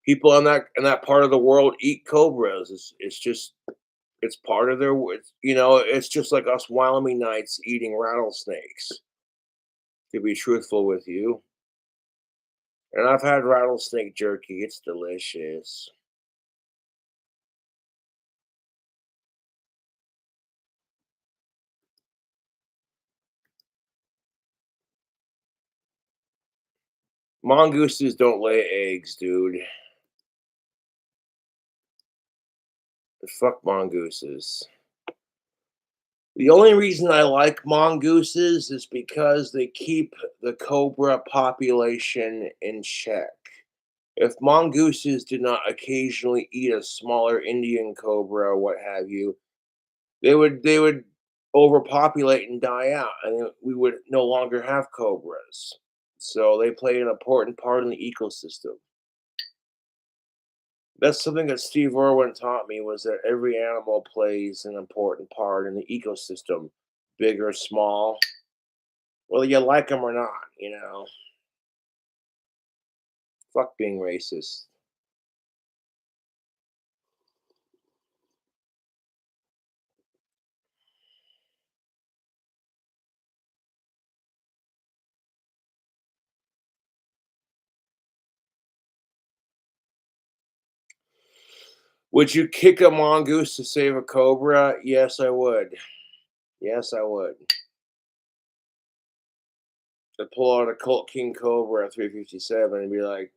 People in that part of the world eat cobras. It's just it's part of their it's just like us Wyomingites eating rattlesnakes, to be truthful with you. And I've had rattlesnake jerky. It's delicious. Mongooses don't lay eggs, dude. Fuck mongooses. The only reason I like mongooses is because they keep the cobra population in check. If mongooses did not occasionally eat a smaller Indian cobra or what have you, they would overpopulate and die out, and we would no longer have cobras. So they play an important part in the ecosystem. That's something that Steve Irwin taught me was that every animal plays an important part in the ecosystem, big or small, whether you like them or not. Fuck being racist. Would you kick a mongoose to save a cobra? Yes, I would. Yes, I would. I'd pull out a Colt King Cobra at 357 and be like,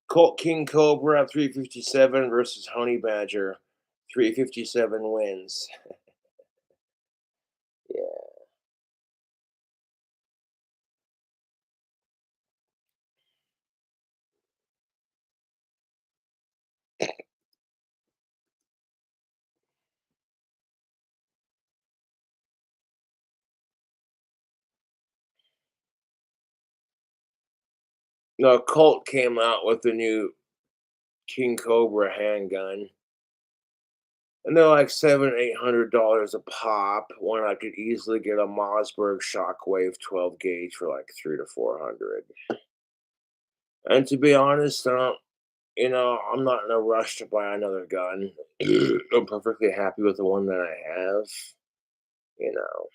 Colt King Cobra 357 versus Honey Badger 357 wins. Yeah. No, Colt came out with the new King Cobra handgun. And they're like $700-800 a pop when I could easily get a Mossberg Shockwave 12 gauge for like 300 to 400. And to be honest, I'm not in a rush to buy another gun. I'm perfectly happy with the one that I have. You know.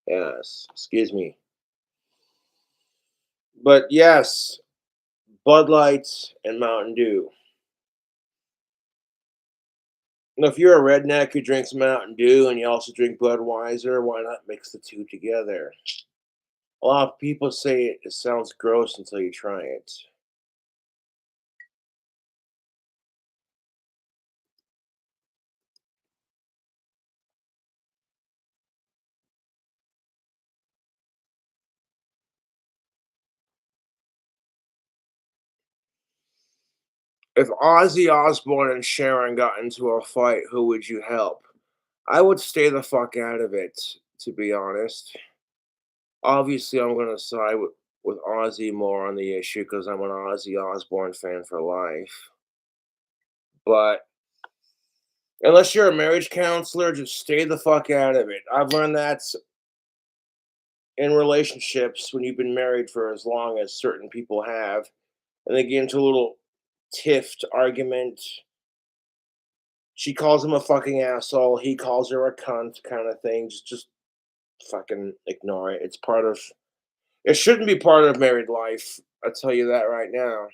Yes. Excuse me. But yes, Bud Light and Mountain Dew. Now, if you're a redneck who drinks Mountain Dew and you also drink Budweiser, why not mix the two together? A lot of people say it sounds gross until you try it. If Ozzy Osbourne and Sharon got into a fight, who would you help? I would stay the fuck out of it, to be honest. Obviously, I'm gonna side with Ozzy more on the issue because I'm an Ozzy Osbourne fan for life. But unless you're a marriage counselor, just stay the fuck out of it. I've learned that in relationships when you've been married for as long as certain people have, and they get into a little tiffed argument. She calls him a fucking asshole. He calls her a cunt, kind of thing. Just fucking ignore it. It's part of. It shouldn't be part of married life. I'll tell you that right now.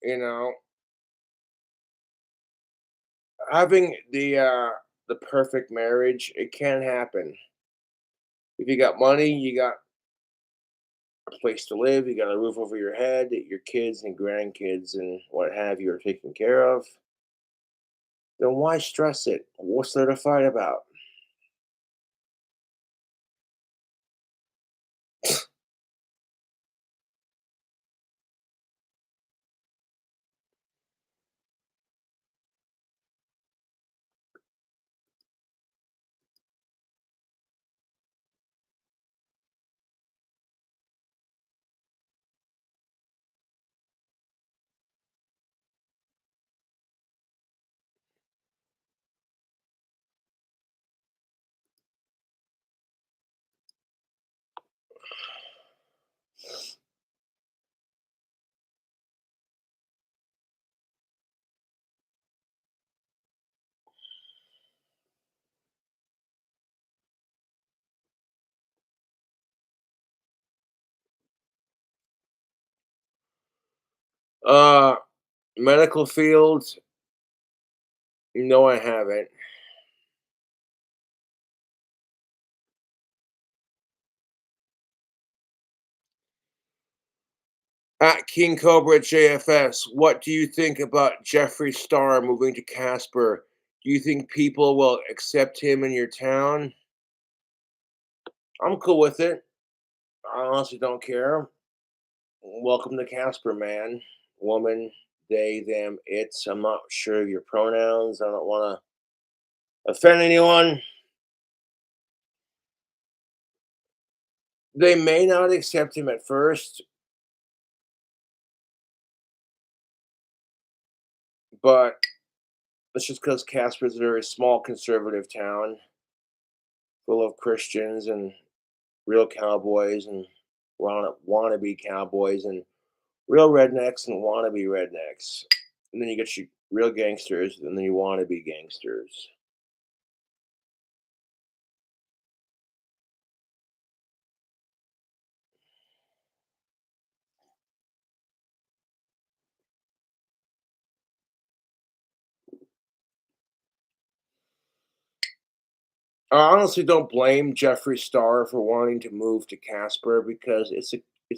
You know, having the perfect marriage, it can happen. If you got money, you got a place to live, you got a roof over your head, your kids and grandkids and what have you are taken care of, then why stress it? What's there to fight about? Uh, medical field. No, I haven't. At King Cobra JFS, what do you think about Jeffree Star moving to Casper? Do you think people will accept him in your town? I'm cool with it. I honestly don't care. Welcome to Casper, man, woman, they, them, it's. I'm not sure of your pronouns. I don't want to offend anyone. They may not accept him at first, but it's just because Casper is a very small conservative town full of Christians and real cowboys and wannabe cowboys and real rednecks and wannabe rednecks. And then you get your real gangsters and then you wannabe gangsters. I honestly don't blame Jeffree Star for wanting to move to Casper because it's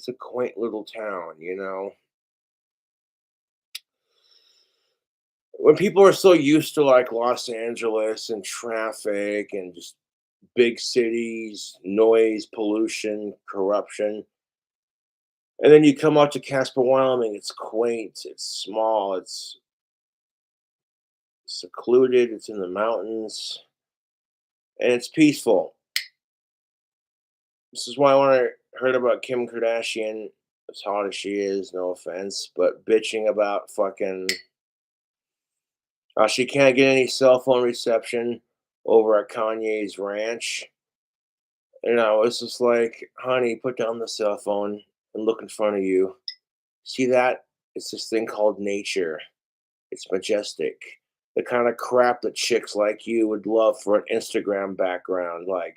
a quaint little town, you know. When people are so used to like Los Angeles and traffic and just big cities, noise, pollution, corruption, and then you come out to Casper, Wyoming, it's quaint, it's small, it's secluded, it's in the mountains, and it's peaceful. This is why when I heard about Kim Kardashian, as hot as she is, no offense, but bitching about fucking she can't get any cell phone reception over at Kanye's ranch. And I was just like, honey, put down the cell phone and look in front of you. See that? It's this thing called nature. It's majestic. The kind of crap that chicks like you would love for an Instagram background. Like,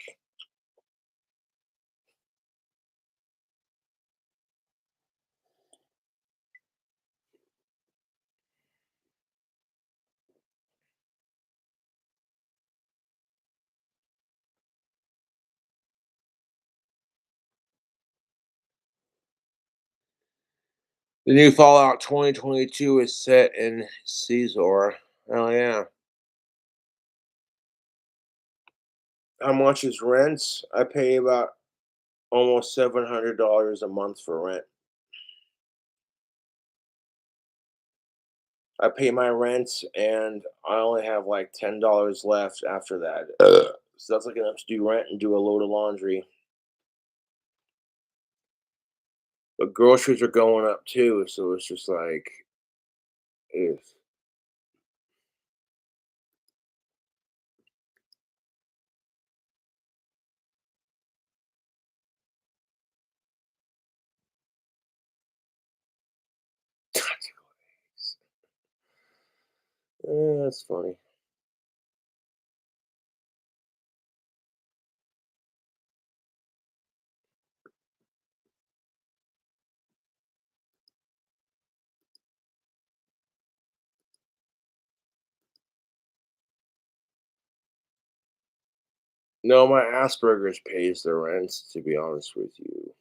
the new Fallout 2022 is set in Caesar. Hell yeah. How much is rent? I pay about almost $700 a month for rent. I pay my rent and I only have like $10 left after that. So that's like enough to do rent and do a load of laundry. But groceries are going up too, so it's just like, if that's funny. No, my Asperger's pays the rent, to be honest with you.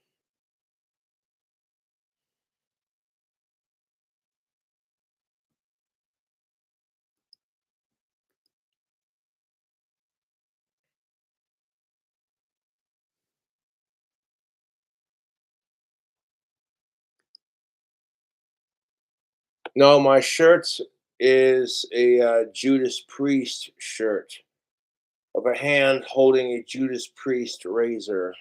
No, my shirt is a Judas Priest shirt of a hand holding a Judas Priest razor.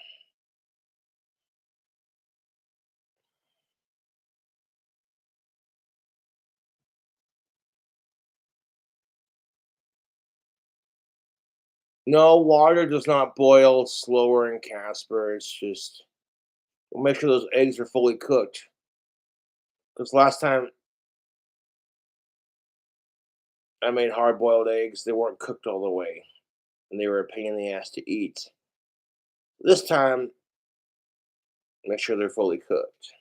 No, water does not boil slower in Casper. It's just we'll make sure those eggs are fully cooked. Because last time I made hard boiled eggs, they weren't cooked all the way. And they were a pain in the ass to eat. This time, make sure they're fully cooked.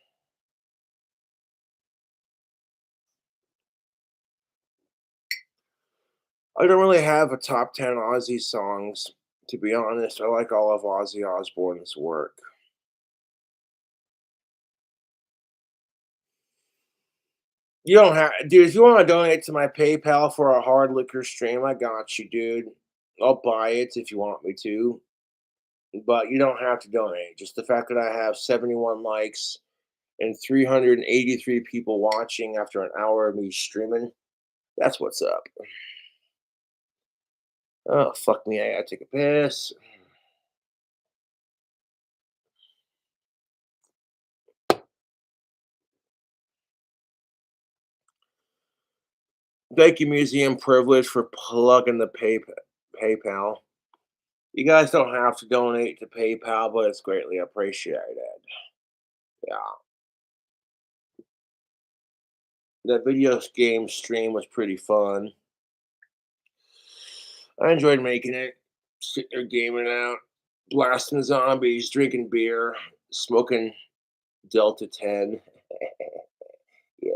I don't really have a top 10 Ozzy songs, to be honest. I like all of Ozzy Osbourne's work. You don't have, dude. If you want to donate to my PayPal for a hard liquor stream, I got you, dude. I'll buy it if you want me to, but you don't have to donate. Just the fact that I have 71 likes and 383 people watching after an hour of me streaming, that's what's up. Oh, fuck me. I gotta take a piss. Thank you, Museum Privilege, for plugging the PayPal. You guys don't have to donate to PayPal, but it's greatly appreciated. Yeah. That video game stream was pretty fun. I enjoyed making it. Sitting there gaming out, blasting zombies, drinking beer, smoking Delta 10. Yeah.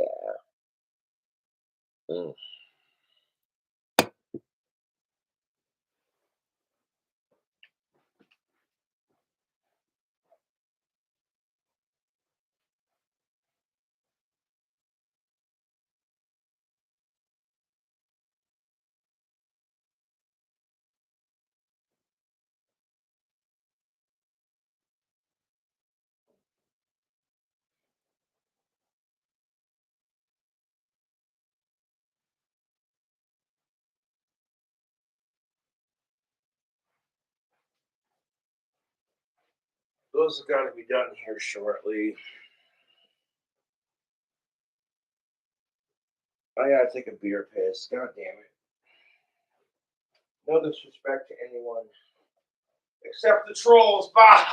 Mm. Those have got to be done here shortly. I gotta take a beer piss. God damn it. No disrespect to anyone except the trolls. Bah!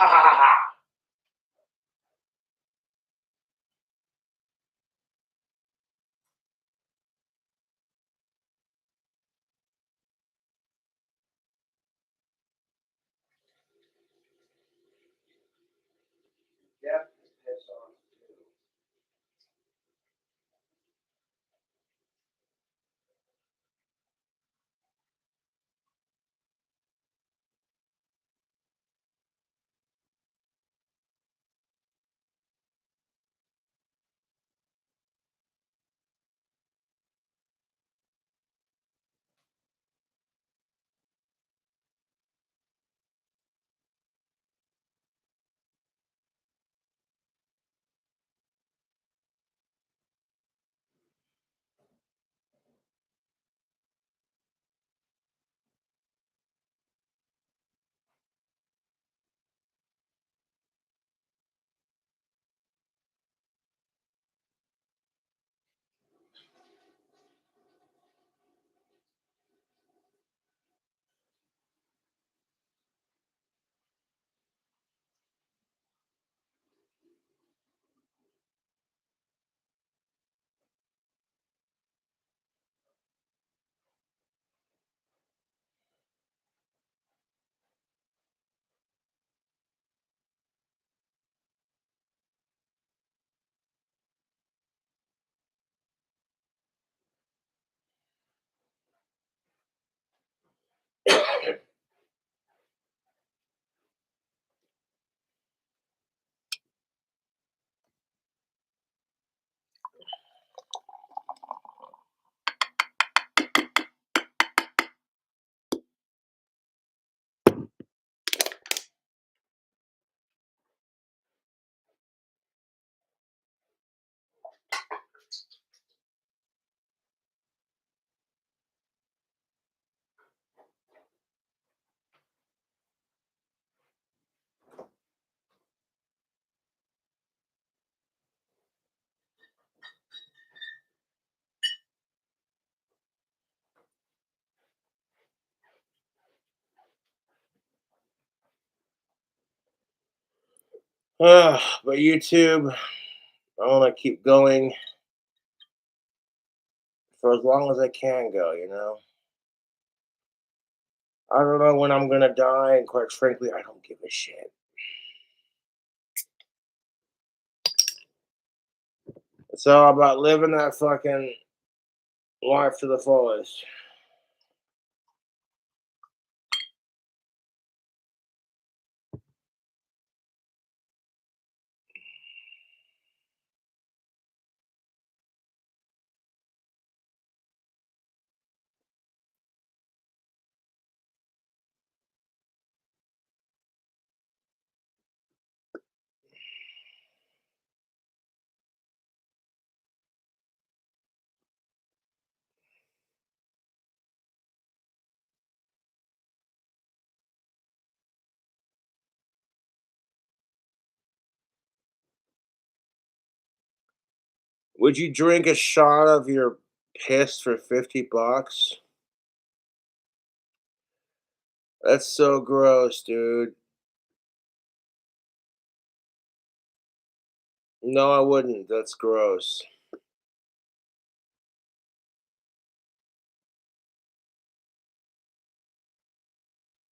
Yep, piss on too. But YouTube, I want to keep going for as long as I can go, you know? I don't know when I'm gonna die, and quite frankly, I don't give a shit. It's all about living that fucking life to the fullest. Would you drink a shot of your piss for $50? That's so gross, dude. No, I wouldn't. That's gross.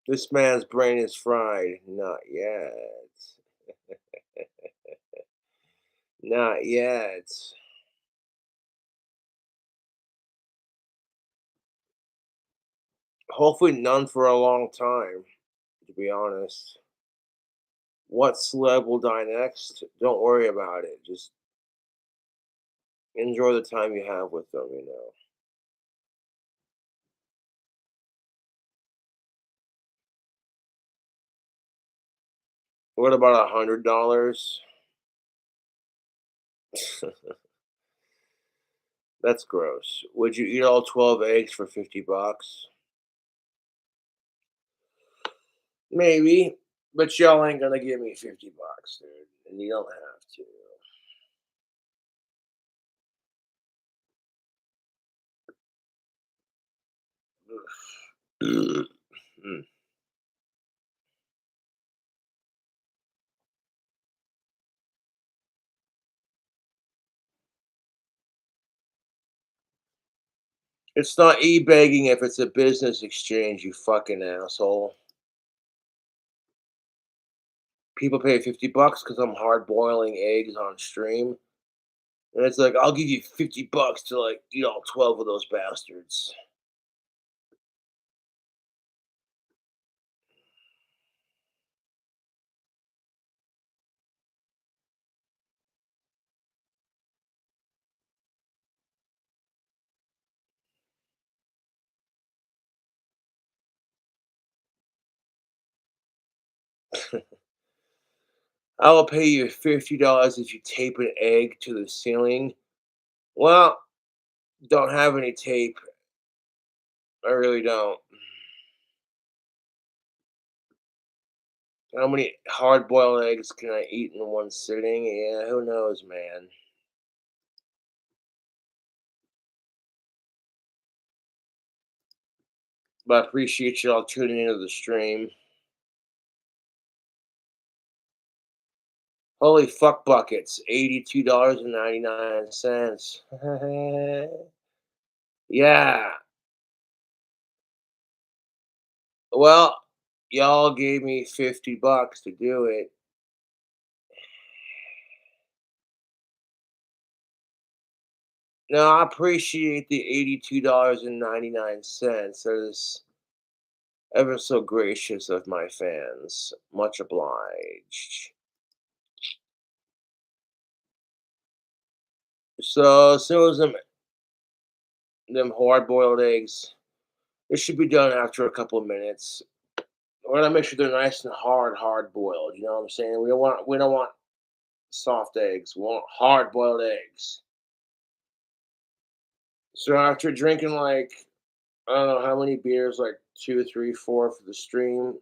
This man's brain is fried. Not yet. Not yet. Hopefully none for a long time, to be honest. What celeb will die next? Don't worry about it. Just enjoy the time you have with them, you know. What about $100? That's gross. Would you eat all 12 eggs for $50? Maybe, but y'all ain't gonna give me $50, dude, and you don't have to. Ugh. Mm. It's not e-begging if it's a business exchange, you fucking asshole. People pay $50 because I'm hard boiling eggs on stream. And it's like, I'll give you $50 to like eat all 12 of those bastards. I will pay you $50 if you tape an egg to the ceiling. Well, don't have any tape. I really don't. How many hard boiled eggs can I eat in one sitting? Yeah, who knows, man. But I appreciate you all tuning into the stream. Holy fuck buckets, $82.99. Yeah. Well, y'all gave me $50 to do it. No, I appreciate the $82.99. That is ever so gracious of my fans. Much obliged. So as soon as them hard boiled eggs, it should be done after a couple of minutes. We're gonna make sure they're nice and hard boiled. You know what I'm saying? We don't want soft eggs. We want hard boiled eggs. So after drinking like I don't know how many beers, like two, three, four for the stream,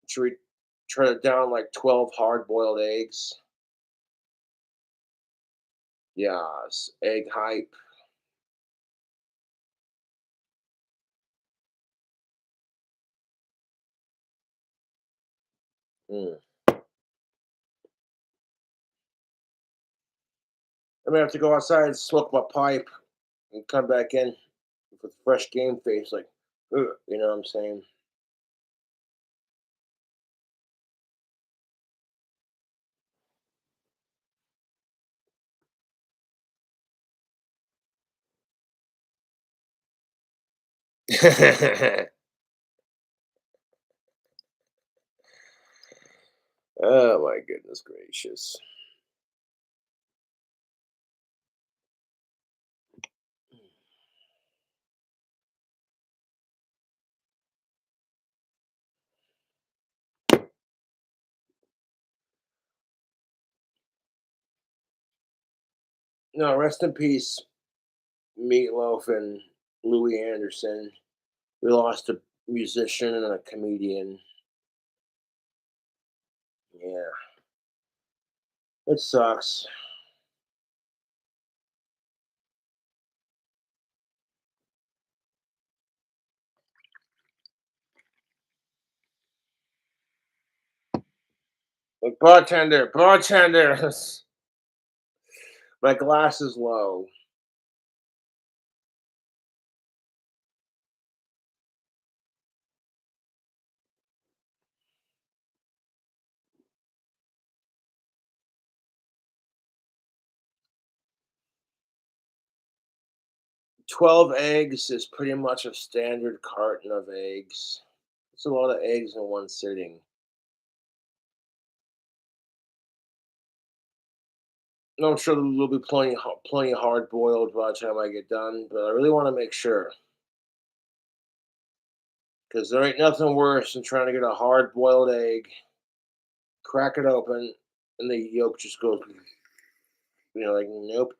should we try to down like 12 hard boiled eggs? Yes, egg hype. Mm. I'm gonna have to go outside and smoke my pipe and come back in with a fresh game face, like, "Ugh," you know what I'm saying? Oh my goodness gracious. No, rest in peace, Meatloaf and Louie Anderson. We lost a musician and a comedian. Yeah, it sucks. Like, bartender, bartender. My glass is low. $12 eggs is pretty much a standard carton of eggs. It's a lot of eggs in one sitting. I'm sure there'll be plenty hard boiled by the time I get done, but I really want to make sure because there ain't nothing worse than trying to get a hard boiled egg, crack it open, and the yolk just goes. Like nope.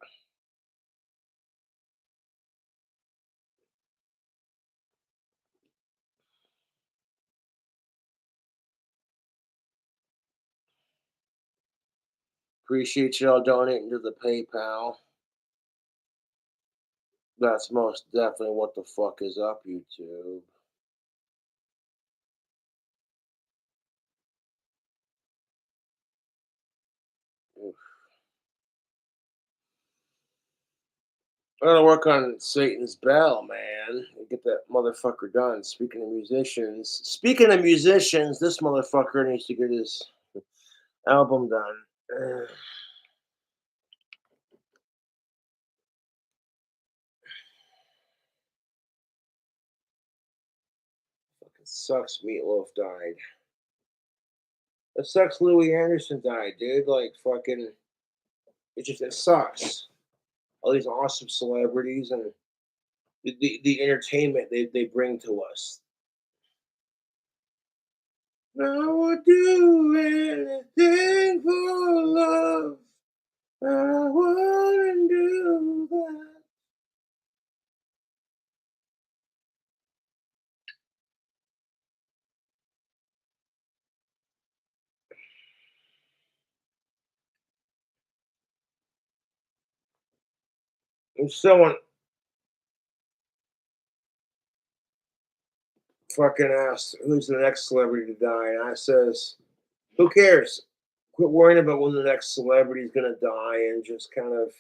Appreciate y'all donating to the PayPal. That's most definitely what the fuck is up, YouTube. Oof. I gotta work on Satan's Bell, man. Get that motherfucker done. Speaking of musicians, this motherfucker needs to get his album done. Ugh. Fucking sucks. Meatloaf died. It sucks. Louie Anderson died, dude. Like fucking, it sucks. All these awesome celebrities and the entertainment they bring to us. I would do anything for love. I wouldn't do that. And someone fucking asked, "Who's the next celebrity to die?" And I says, "Who cares? Quit worrying about when the next celebrity is gonna die, and just kind of,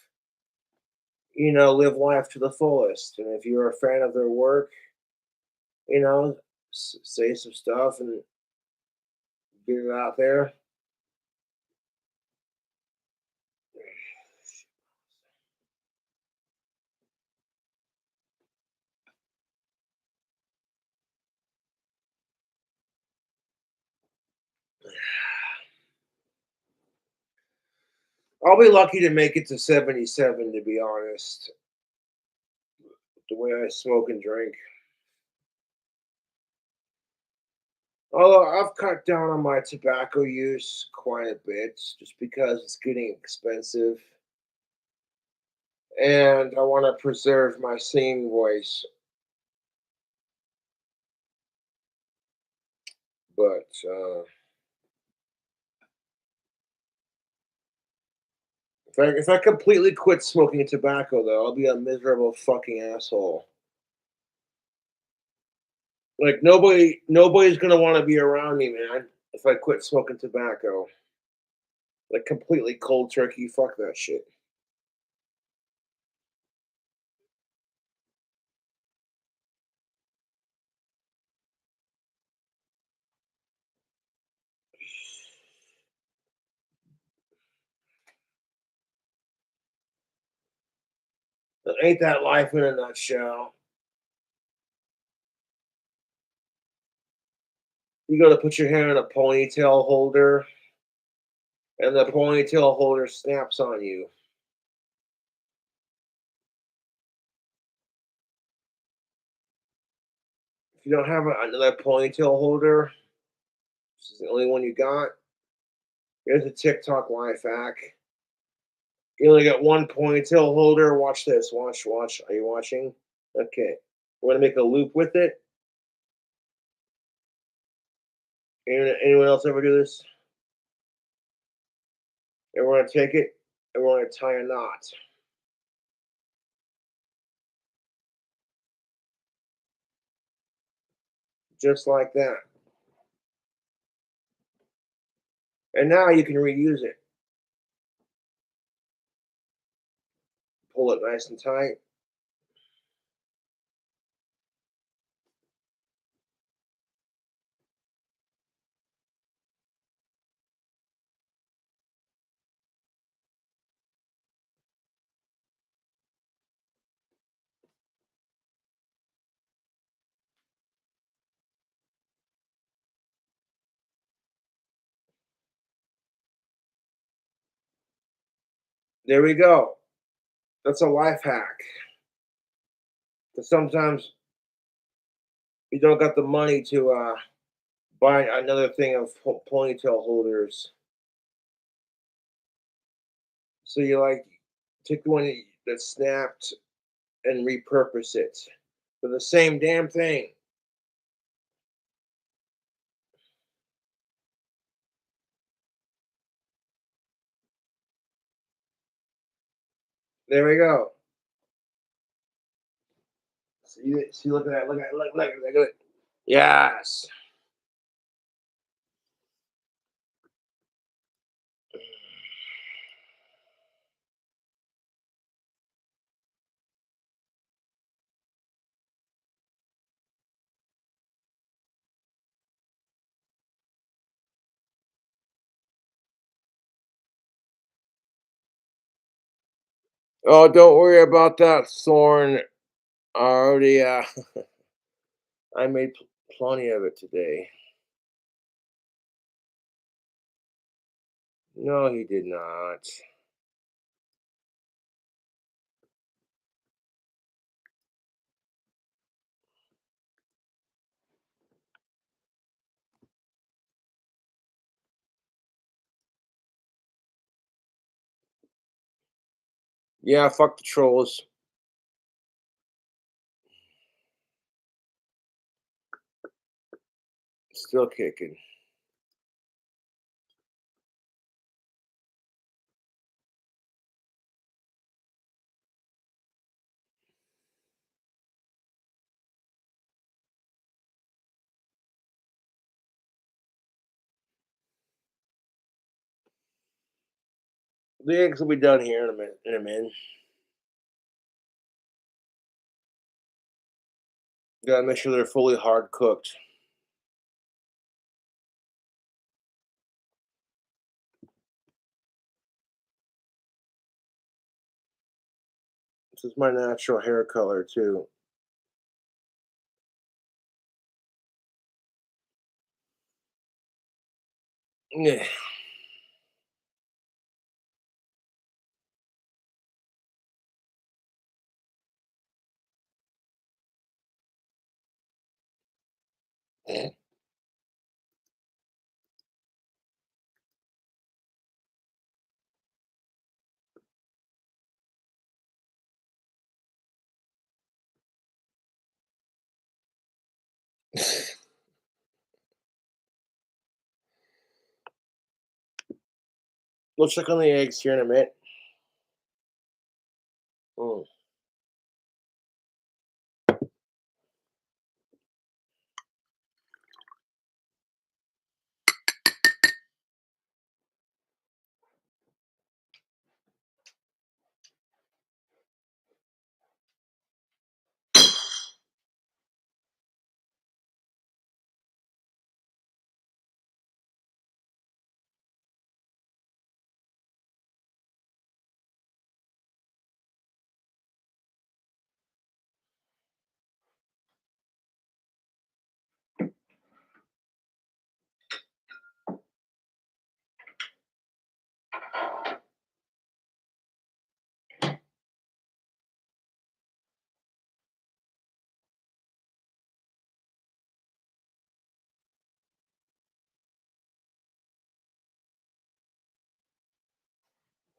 live life to the fullest. And if you're a fan of their work, say some stuff and get it out there." I'll be lucky to make it to 77, to be honest. The way I smoke and drink. Although I've cut down on my tobacco use quite a bit just because it's getting expensive. And I want to preserve my singing voice. But if I completely quit smoking tobacco, though, I'll be a miserable fucking asshole. Like nobody's gonna want to be around me, man. If I quit smoking tobacco, like completely cold turkey, fuck that shit. Ain't that life in a nutshell? You gotta put your hair in a ponytail holder, and the ponytail holder snaps on you. If you don't have another ponytail holder, this is the only one you got. Here's a TikTok life hack. You only got one ponytail holder. Watch this. Watch. Are you watching? Okay. We're gonna make a loop with it. Anyone else ever do this? And we're gonna take it and we're gonna tie a knot. Just like that. And now you can reuse it. Pull it nice and tight. There we go. That's a life hack. Because sometimes you don't got the money to buy another thing of ponytail holders. So you like take the one that snapped and repurpose it for the same damn thing. There we go. See, look at that. Look at it. Yes. Oh, don't worry about that, Thorn. I already, I made plenty of it today. No, he did not. Yeah, fuck the trolls. Still kicking. The eggs will be done here in a minute. Gotta make sure they're fully hard cooked. This is my natural hair color too. Yeah. We'll check on the eggs here in a minute. Mm.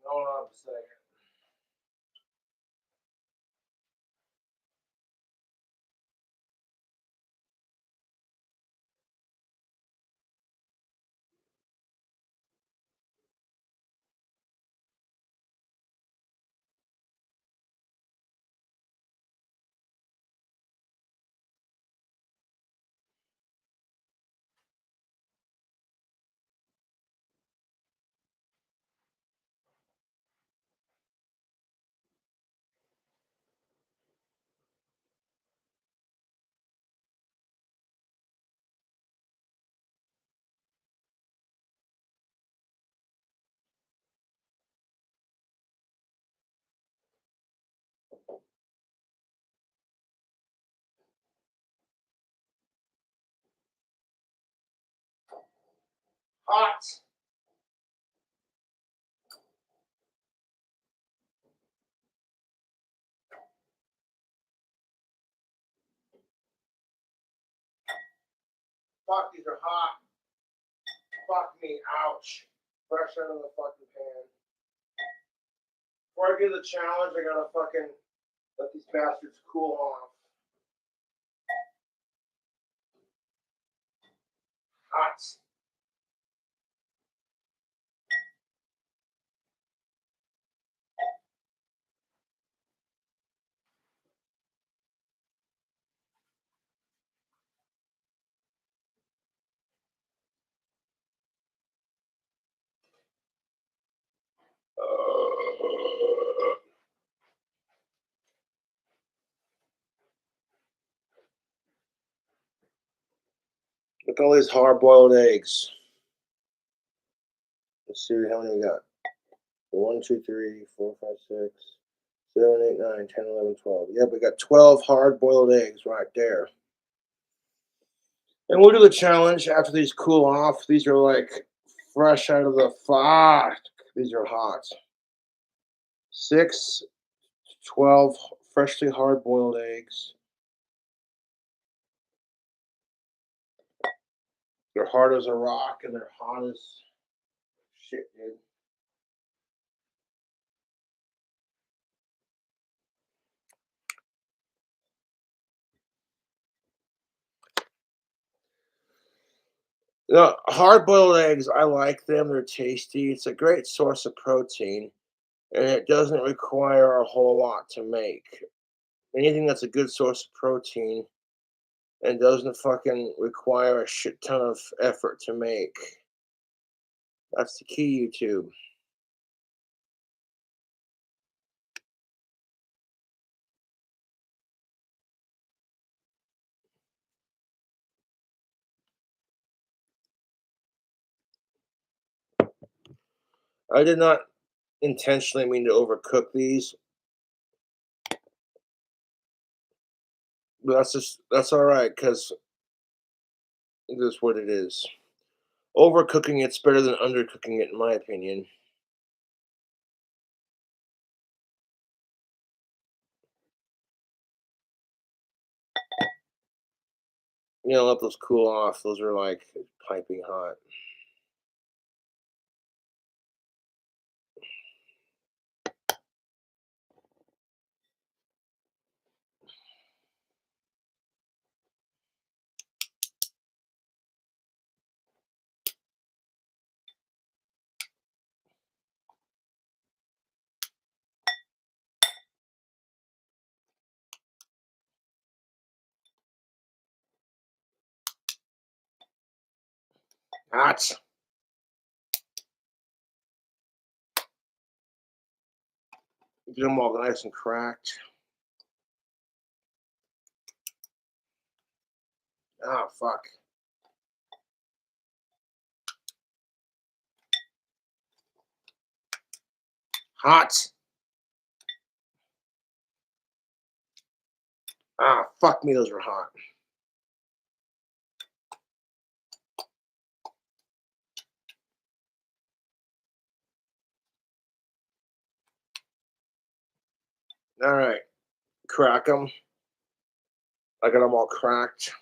Hold on a second. Hot. Fuck, these are hot. Fuck me, ouch. Fresh out of the fucking pan. Before I do the challenge, I gotta fucking let these bastards cool off. Hot. Look at all these hard-boiled eggs. Let's see how many we got. 1, 2, 3, 4, 5, 6, 7, 8, 9, 10, 11, 12. Yeah, we got 12 hard-boiled eggs right there. And we'll do the challenge after these cool off. These are like fresh out of the fuck. These are hot. 6, 12 freshly hard-boiled eggs. They're hard as a rock and they're hot as shit, dude. Hard-boiled eggs, I like them. They're tasty. It's a great source of protein, and it doesn't require a whole lot to make. Anything that's a good source of protein and doesn't fucking require a shit ton of effort to make. That's the key, YouTube. I did not intentionally mean to overcook these, but that's all right because it is what it is. Overcooking it's better than undercooking it, in my opinion. You know, let those cool off. Those are like piping hot. Hot. Get them all nice and cracked. Ah, fuck. Hot. Ah, fuck me, those are hot. All right. Crack them. I got them all cracked.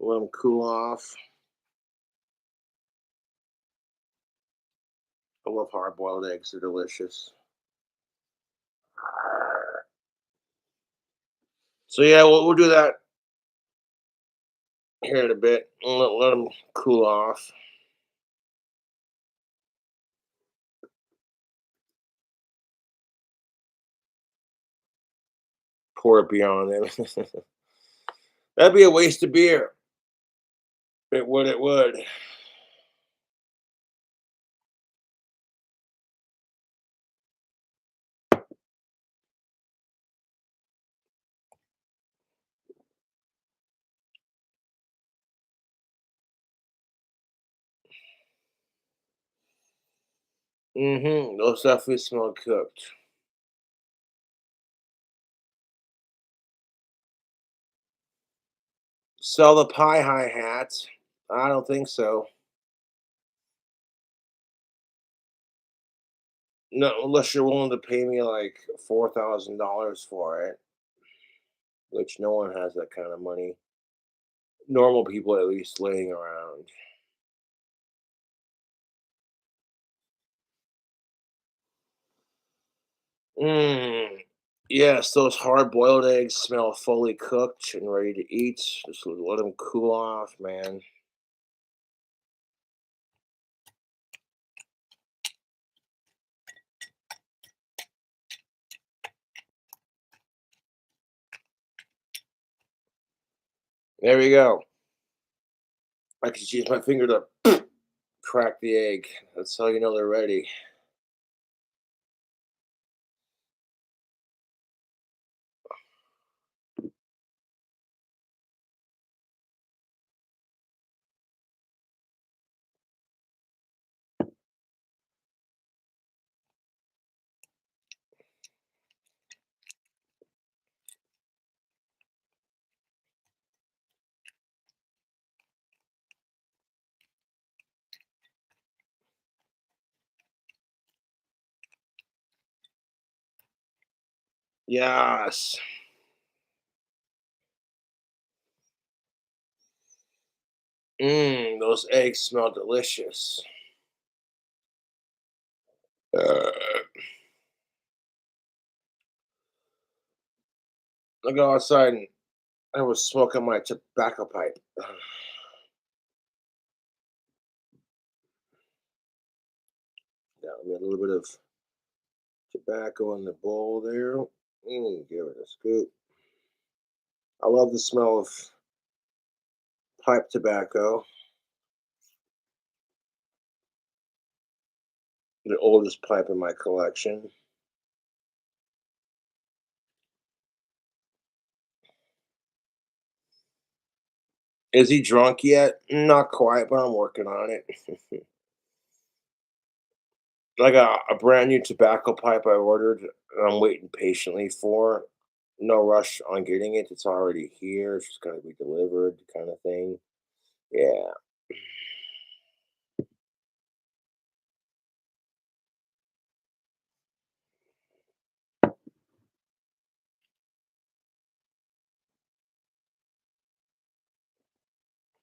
Let them cool off. I love hard-boiled eggs. They're delicious. So yeah, we'll do that here in a bit. Let them cool off. Pour it beyond them. That'd be a waste of beer. It would. It would. Those definitely smell cooked. Sell the pie hi-hats. I don't think so. No, unless you're willing to pay me like $4,000 for it, which no one has that kind of money. Normal people, at least, laying around. Mmm. Yes, those hard-boiled eggs smell fully cooked and ready to eat. Just let them cool off, man. There we go. I can just use my finger to crack the egg. That's how you know they're ready. Yes. Mmm, those eggs smell delicious. Uh, I go outside and I was smoking my tobacco pipe. Got me a little bit of tobacco in the bowl there. Give it a scoop. I love the smell of pipe tobacco. The oldest pipe in my collection. Is he drunk yet? Not quite, but I'm working on it. I got a brand new tobacco pipe I ordered, and I'm waiting patiently for. No rush on getting it. It's already here. It's just gonna be delivered, kind of thing. Yeah.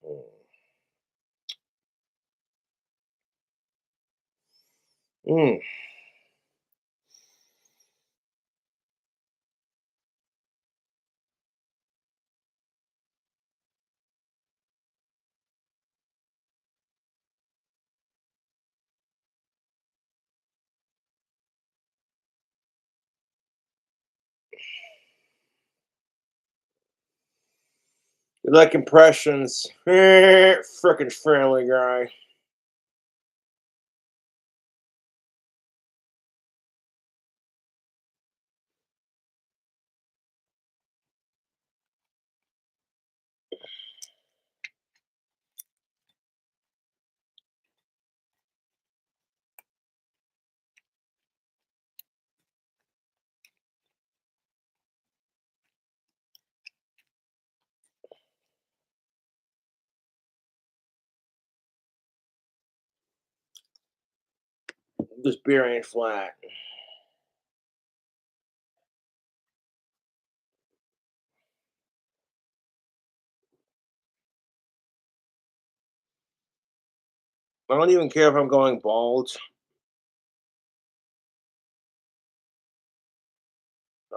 Mm. Mm. You like impressions? Frickin' Family Guy. This beer ain't flat. I don't even care if I'm going bald.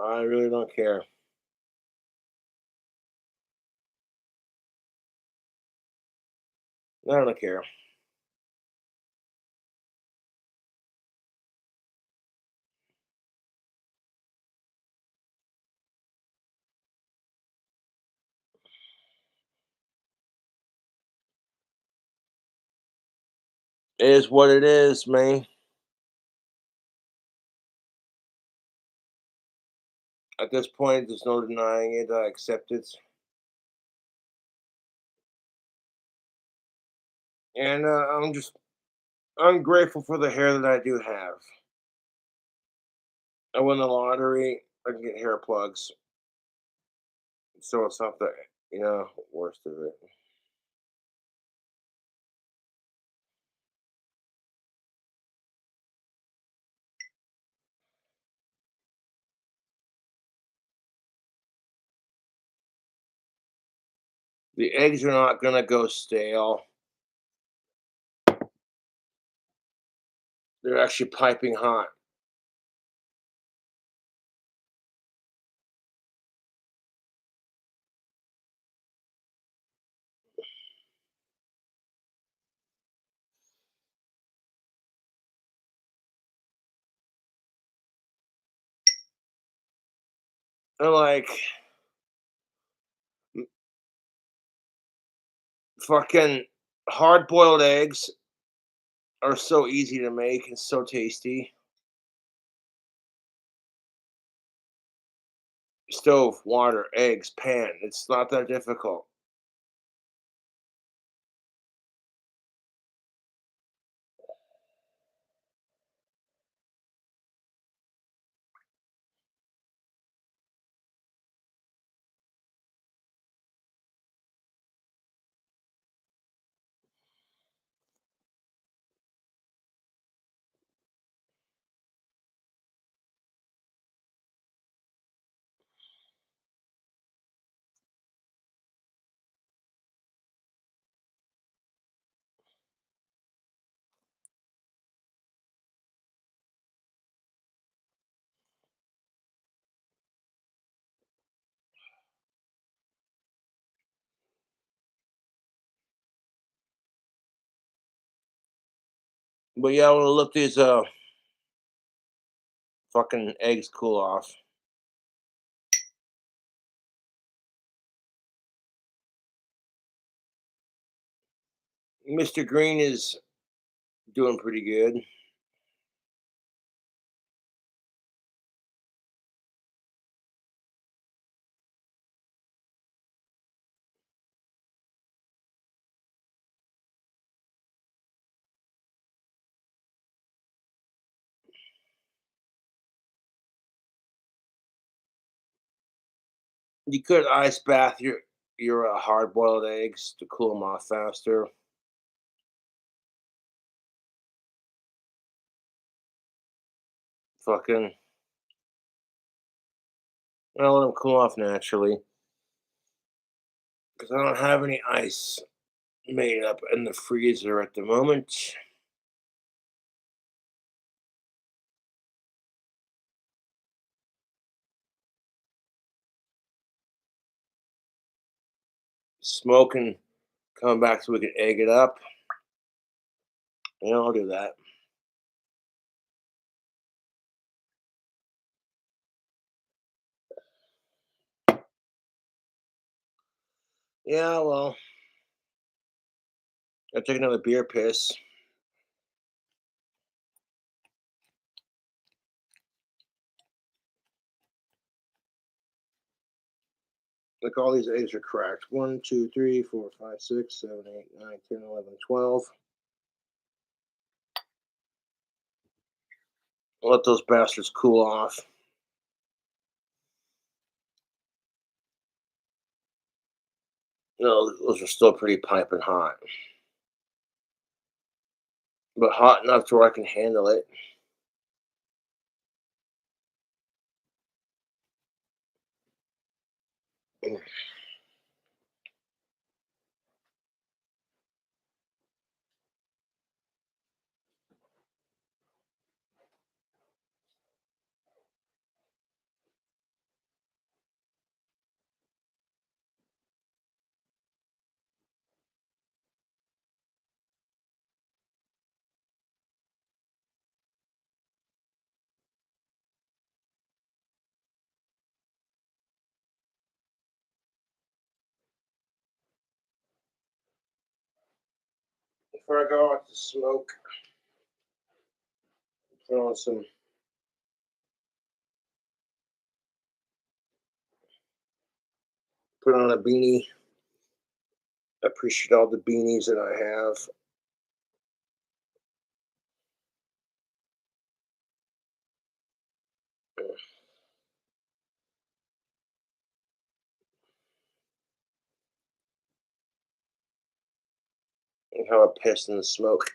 I really don't care. I don't care. It is what it is, man. At this point, there's no denying it. I accept it. And I'm grateful for the hair that I do have. I win the lottery, I can get hair plugs. So it's not the, worst of it. The eggs are not gonna go stale. They're actually piping hot. I like fucking hard-boiled eggs are so easy to make and so tasty. Stove, water, eggs, pan. It's not that difficult. But yeah, I want to let these fucking eggs cool off. Mr. Green is doing pretty good. You could ice bath your hard-boiled eggs to cool them off faster. Fucking, I'll let them cool off naturally because I don't have any ice made up in the freezer at the moment. Smoking, coming back so we can egg it up. Yeah, I'll do that. Yeah, well, I'll take another beer piss. Like all these eggs are cracked. 1, 2, 3, 4, 5, 6, 7, 8, 9, 10, 11, 12. Let those bastards cool off. No, those are still pretty piping hot. But hot enough to where I can handle it. Before I go out to smoke, put on some put on a beanie. I appreciate all the beanies that I have. And how I piss in the smoke.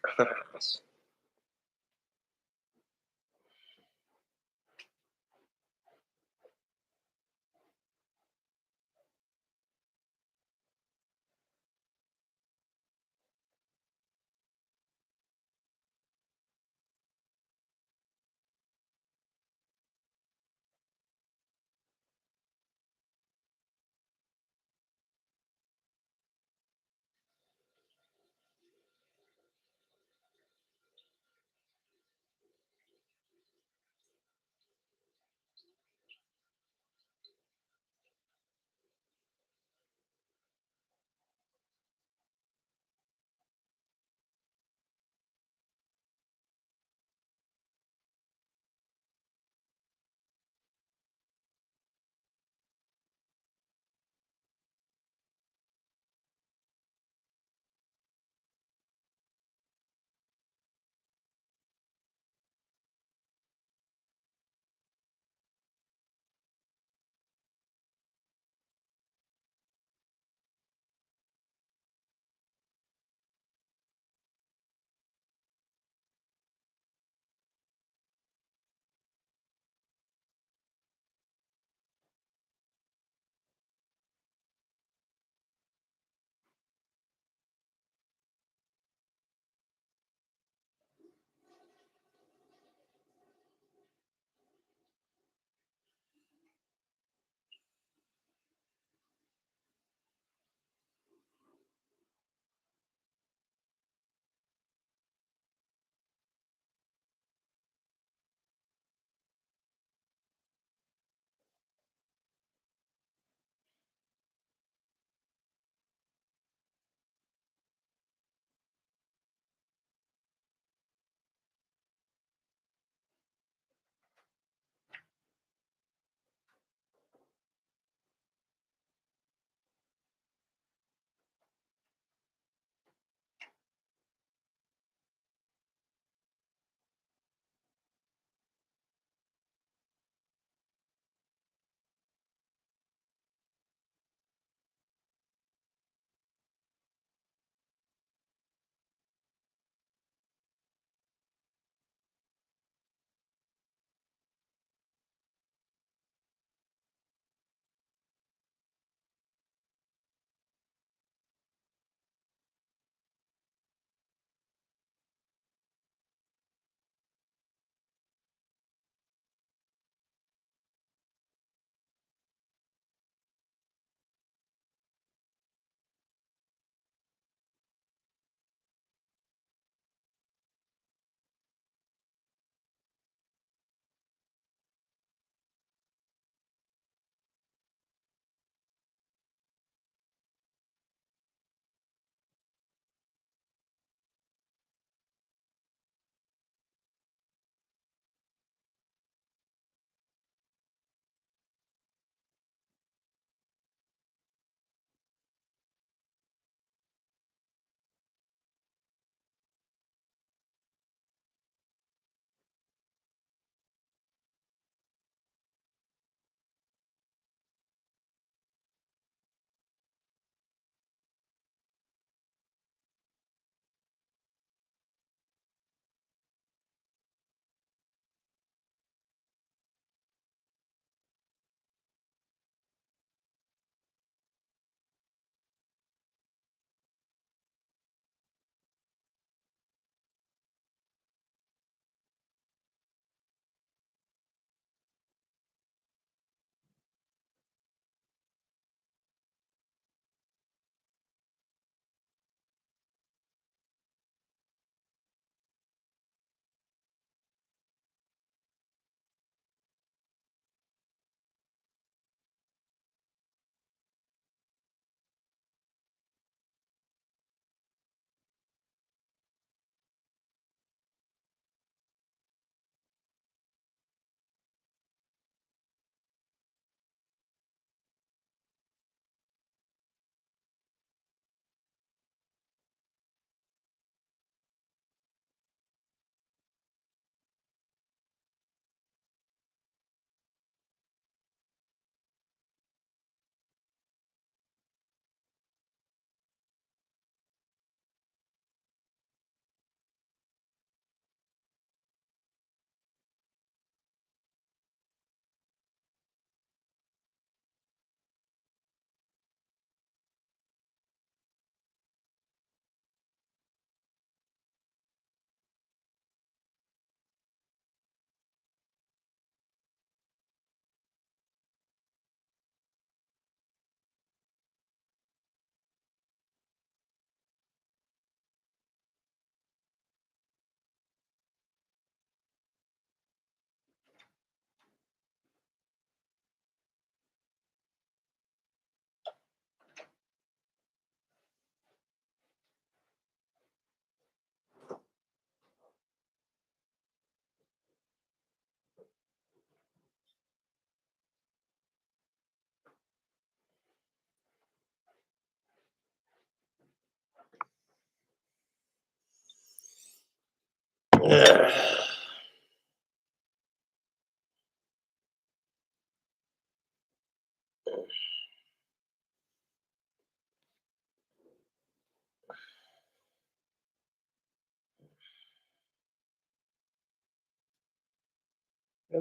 Yeah,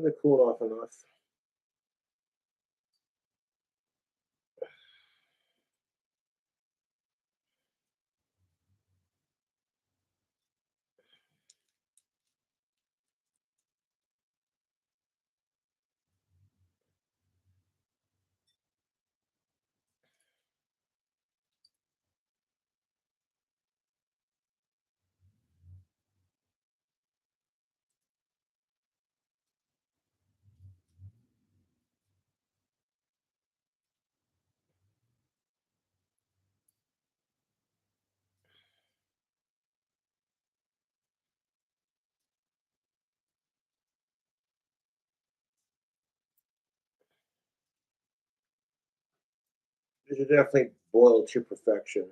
they're cooled off enough. These are definitely boiled to perfection.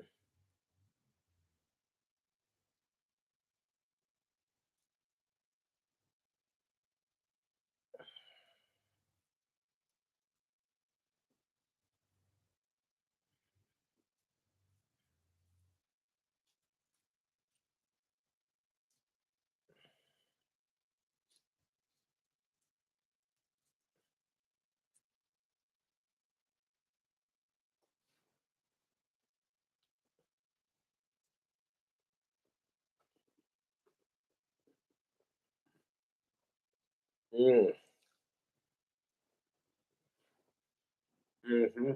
Mm. Mm-hmm.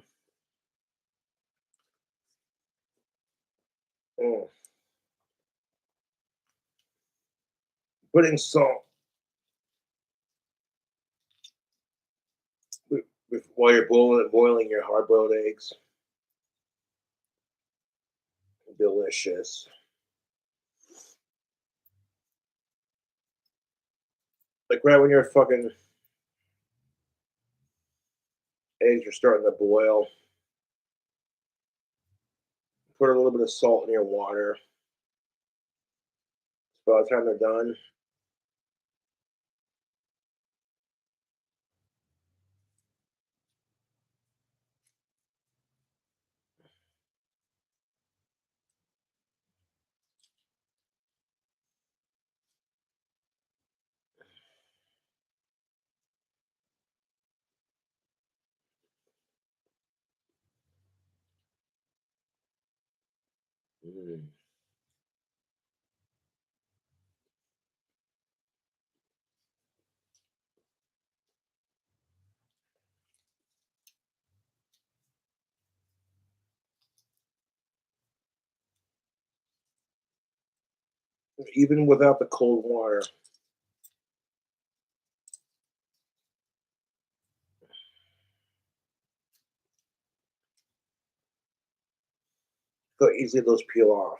Mm. Putting salt while you're boiling your hard-boiled eggs. Delicious. Like right when your fucking eggs are starting to boil, put a little bit of salt in your water. By the time they're done, mm. Even without the cold water. Look how easily those peel off.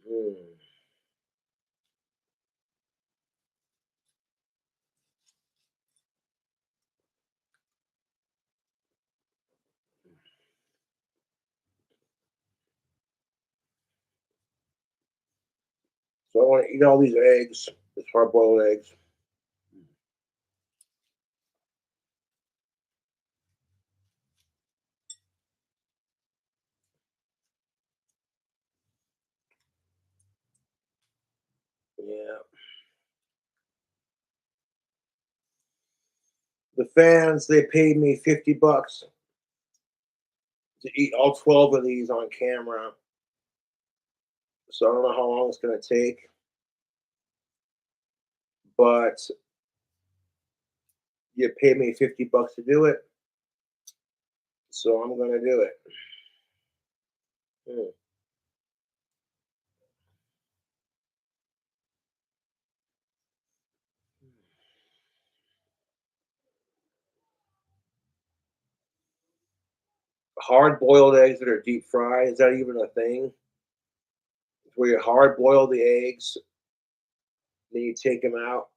Mm. So I want to eat all these eggs, these hard-boiled eggs. Yeah. The fans, they paid me $50 to eat all 12 of these on camera. So I don't know how long it's going to take. But you paid me $50 to do it. So I'm going to do it. Mm. Hard-boiled eggs that are deep fried, is that even a thing? Where you hard boil the eggs, then you take them out,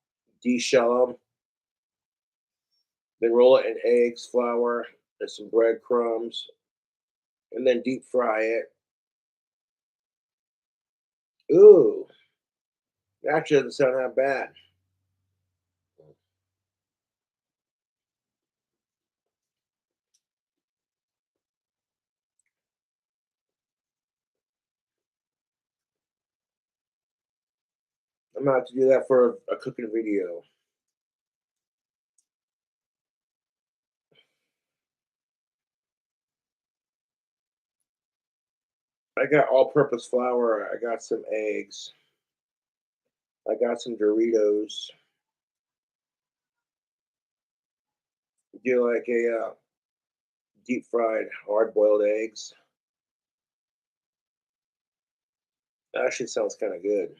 deshell them, Then roll it in eggs, flour, and some breadcrumbs, and then deep fry it. Ooh, actually doesn't sound that bad. I'm gonna have to do that for a cooking video. I got all-purpose flour. I got some eggs. I got some Doritos. Do like a deep fried hard-boiled eggs. That actually sounds kind of good.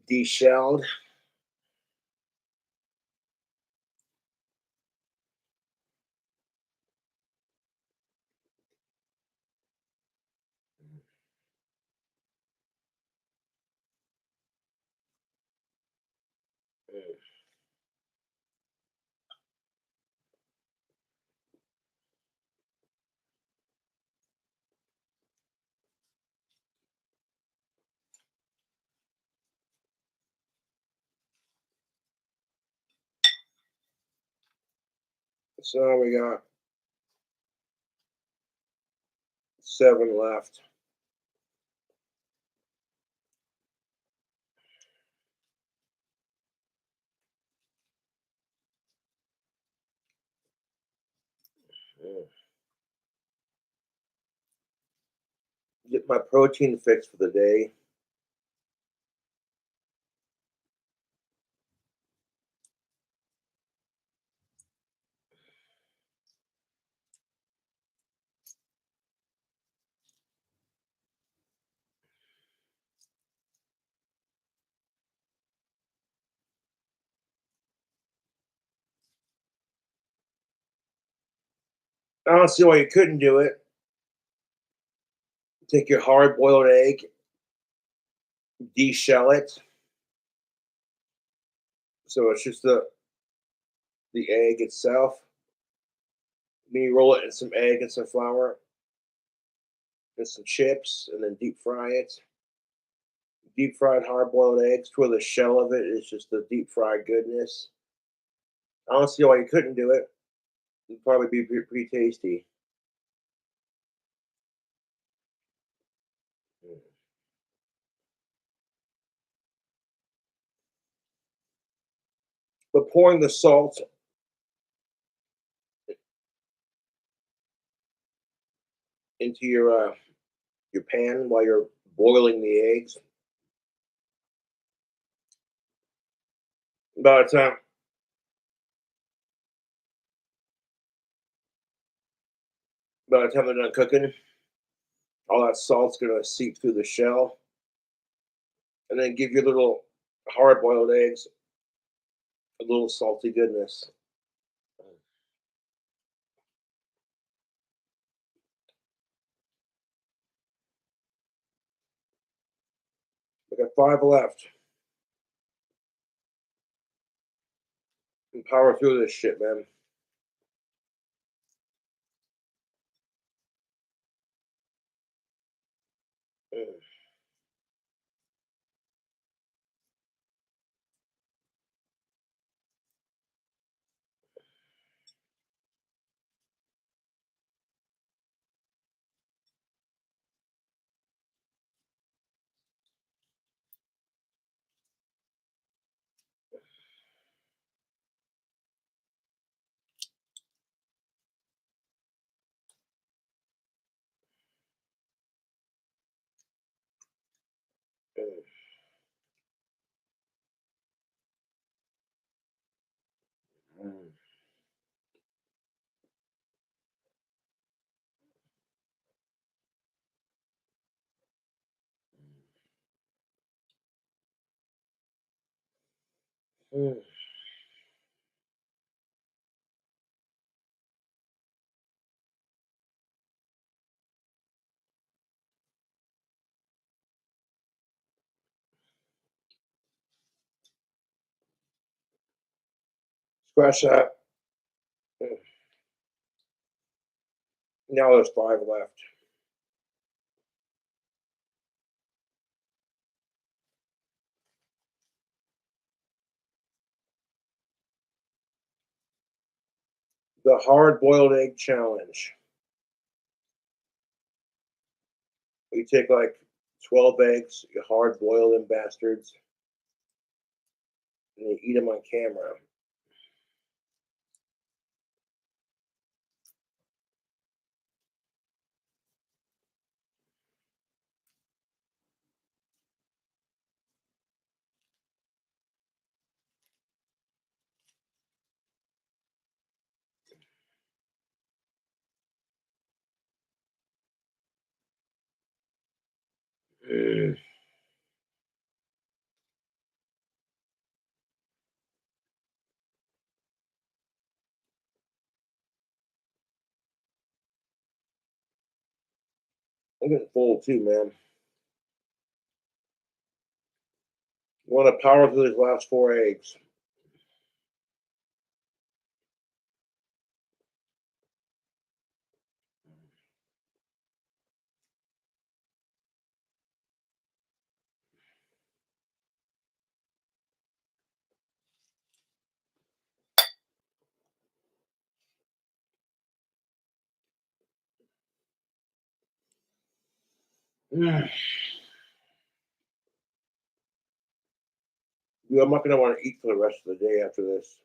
Deshelled. So we got 7 left. Get my protein fix for the day. I don't see why you couldn't do it. Take your hard-boiled egg, deshell it, so it's just the egg itself. Then you roll it in some egg and some flour and some chips, and then deep fry it. Deep fried hard-boiled eggs, where the shell of it is just the deep fried goodness. I don't see why you couldn't do it. It'd probably be pretty tasty. But pouring the salt into your pan while you're boiling the eggs. By the time they're done cooking, all that salt's gonna seep through the shell, and then give your little hard-boiled eggs a little salty goodness. I got 5 left. And power through this shit, man. Mm. Scratch that. Mm. Now there's 5 left. The hard-boiled egg challenge. You take like 12 eggs, you hard-boil them bastards, and you eat them on camera. Mm. I'm getting full too, man. You want to power through these last 4 eggs. Mm. Yeah, I'm not going to want to eat for the rest of the day after this.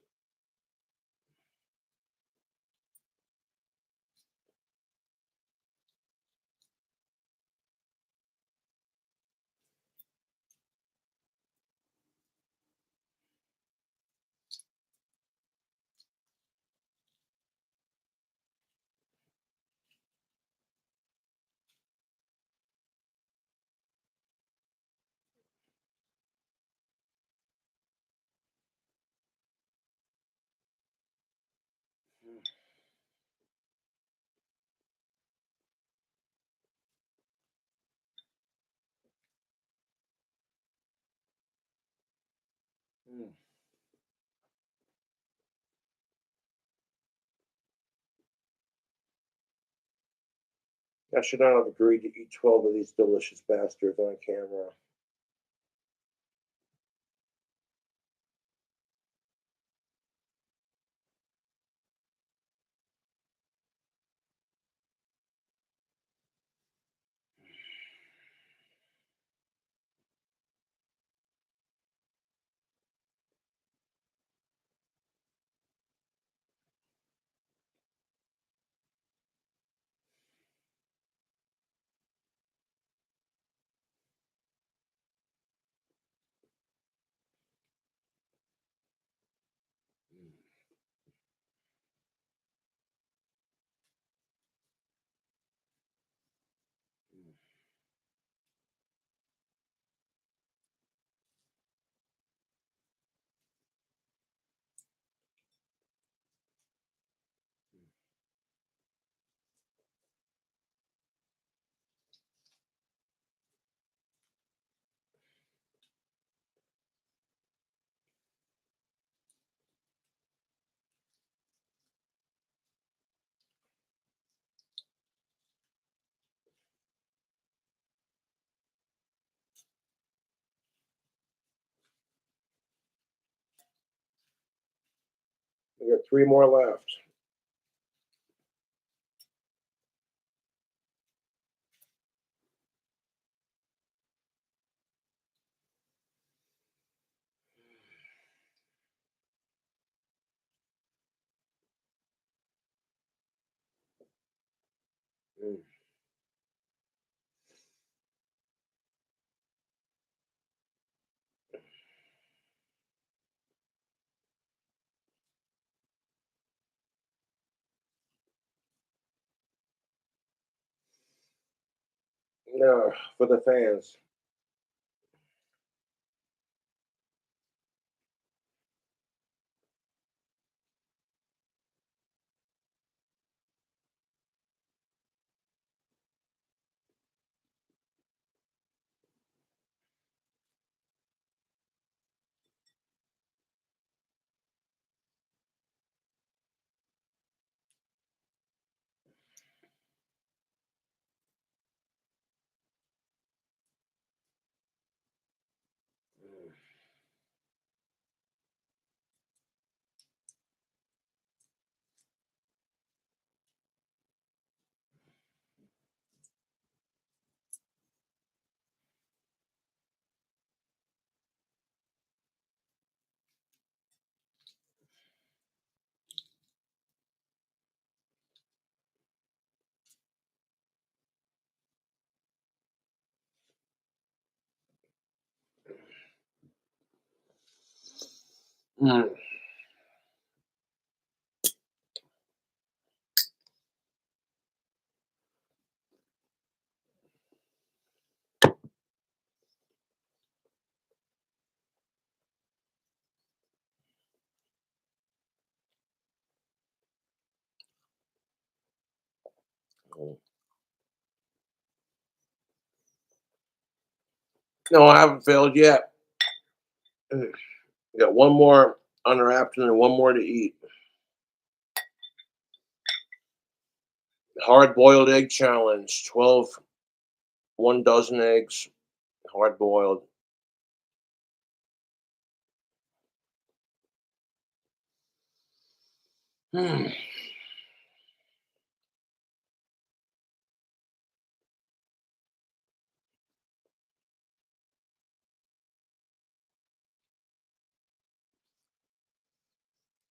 Mm. I should not have agreed to eat 12 of these delicious bastards on camera. We got 3 more left. Mm. No, for the fans. Mm. No, I haven't failed yet. I got one more unwrapped and then one more to eat. Hard boiled egg challenge. 12, 1 dozen eggs, hard boiled. Mm.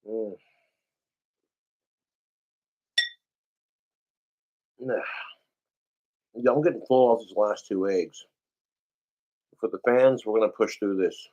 Mm. Nah. Yeah, I'm getting full off these last 2 eggs. For the fans, we're gonna push through this.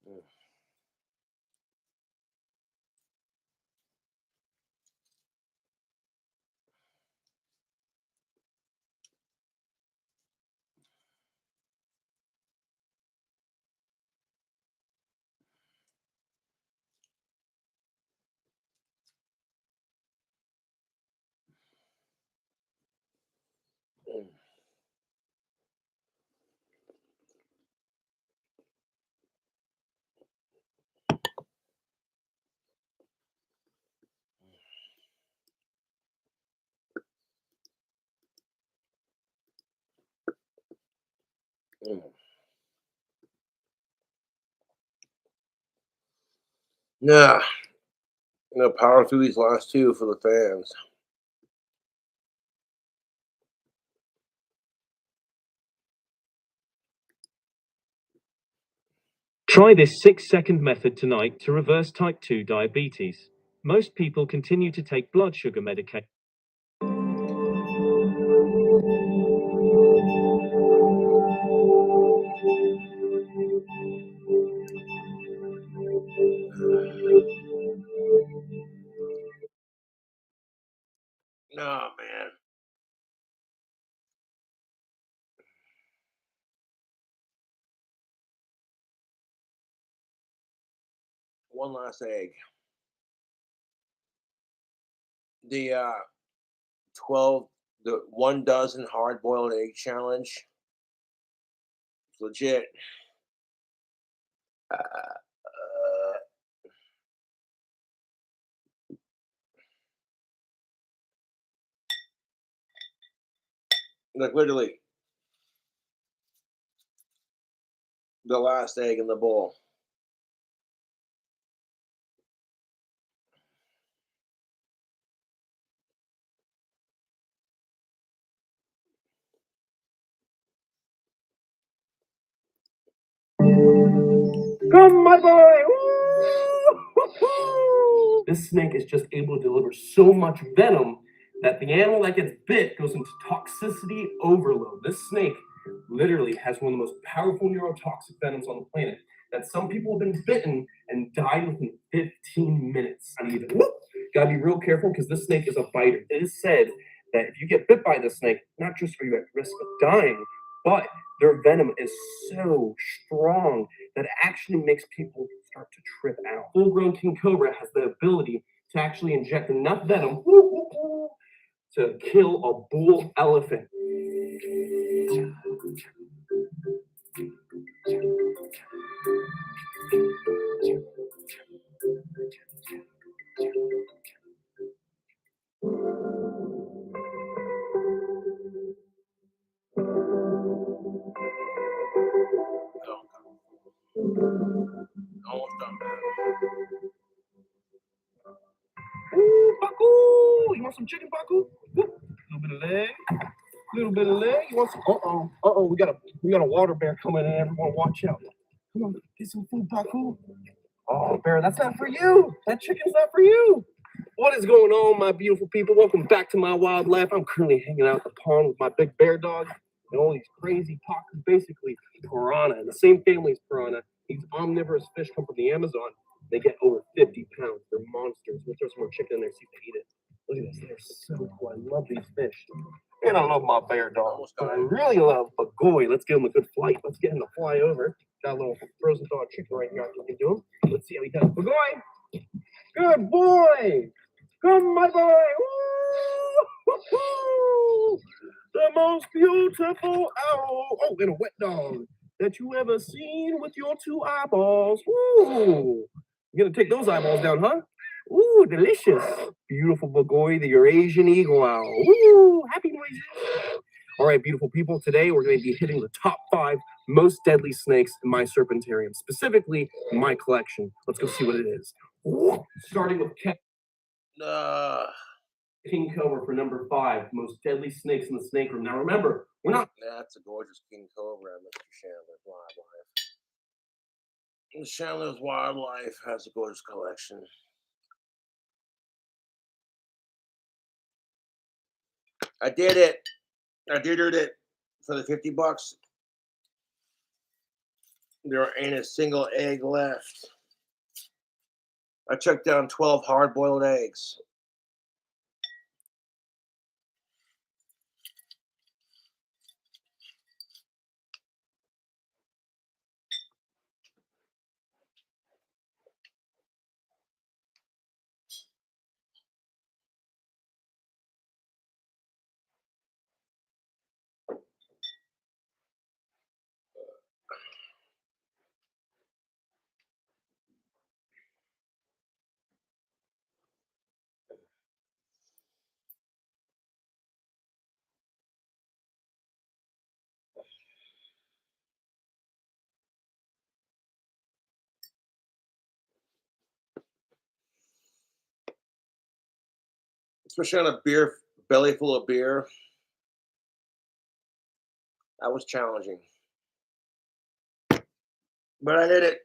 Mm. Mm. Mm. Nah, I'm gonna power through these last 2 for the fans. Try this 6-second method tonight to reverse type 2 diabetes. Most people continue to take blood sugar medication. Nah, man. One last egg. The 12, the 1 dozen hard boiled egg challenge. It's legit. Like literally the last egg in the bowl. Come, my boy! Woo! This snake is just able to deliver so much venom that the animal that gets bit goes into toxicity overload. This snake literally has one of the most powerful neurotoxic venoms on the planet that some people have been bitten and died within 15 minutes. Not even. Gotta be real careful because this snake is a biter. It is said that if you get bit by this snake, not just are you at risk of dying, but their venom is so strong that actually makes people start to trip out. Full-grown king cobra has the ability to actually inject enough venom to kill a bull elephant. Almost done, man. Ooh, Baku! You want some chicken, Baku? Little bit of leg. Little bit of leg. You want some? We got a water bear coming in. Everyone, watch out. Come on, get some food, Baku. Oh, bear, that's not for you. That chicken's not for you. What is going on, my beautiful people? Welcome back to my wildlife. I'm currently hanging out at the pond with my big bear dog and all these crazy pockets, basically piranha, in the same family as piranha. These omnivorous fish come from the Amazon. They get over 50 pounds. They're monsters. We'll throw some more chicken in there, see if they eat it. Look at this. They're so cool. I love these fish. And I love my bear dog. But I really love Bagoy. Let's give him a good flight. Let's get him to fly over. Got a little frozen thawed chicken right here. I can do him. Let's see how he does. Bagoy! Good boy! Come, my boy! Woo! The most beautiful owl. Oh, and a wet dog that you ever seen with your two eyeballs. Ooh! You're gonna take those eyeballs down, huh? Ooh, delicious. Beautiful Bagoy, the Eurasian eagle owl. Ooh, happy noises. All right, beautiful people, today we're going to be hitting the top 5 most deadly snakes in my serpentarium, specifically my collection. Let's go see what it is. Ooh, starting with King Cobra for number 5, most deadly snakes in the snake room. Now remember, we're not... That's a gorgeous King Cobra, Mr. Chandler's Wildlife. Chandler's Wildlife has a gorgeous collection. I did it. I did it for the $50. There ain't a single egg left. I chucked down 12 hard-boiled eggs. Especially on a belly full of beer. That was challenging. But I did it.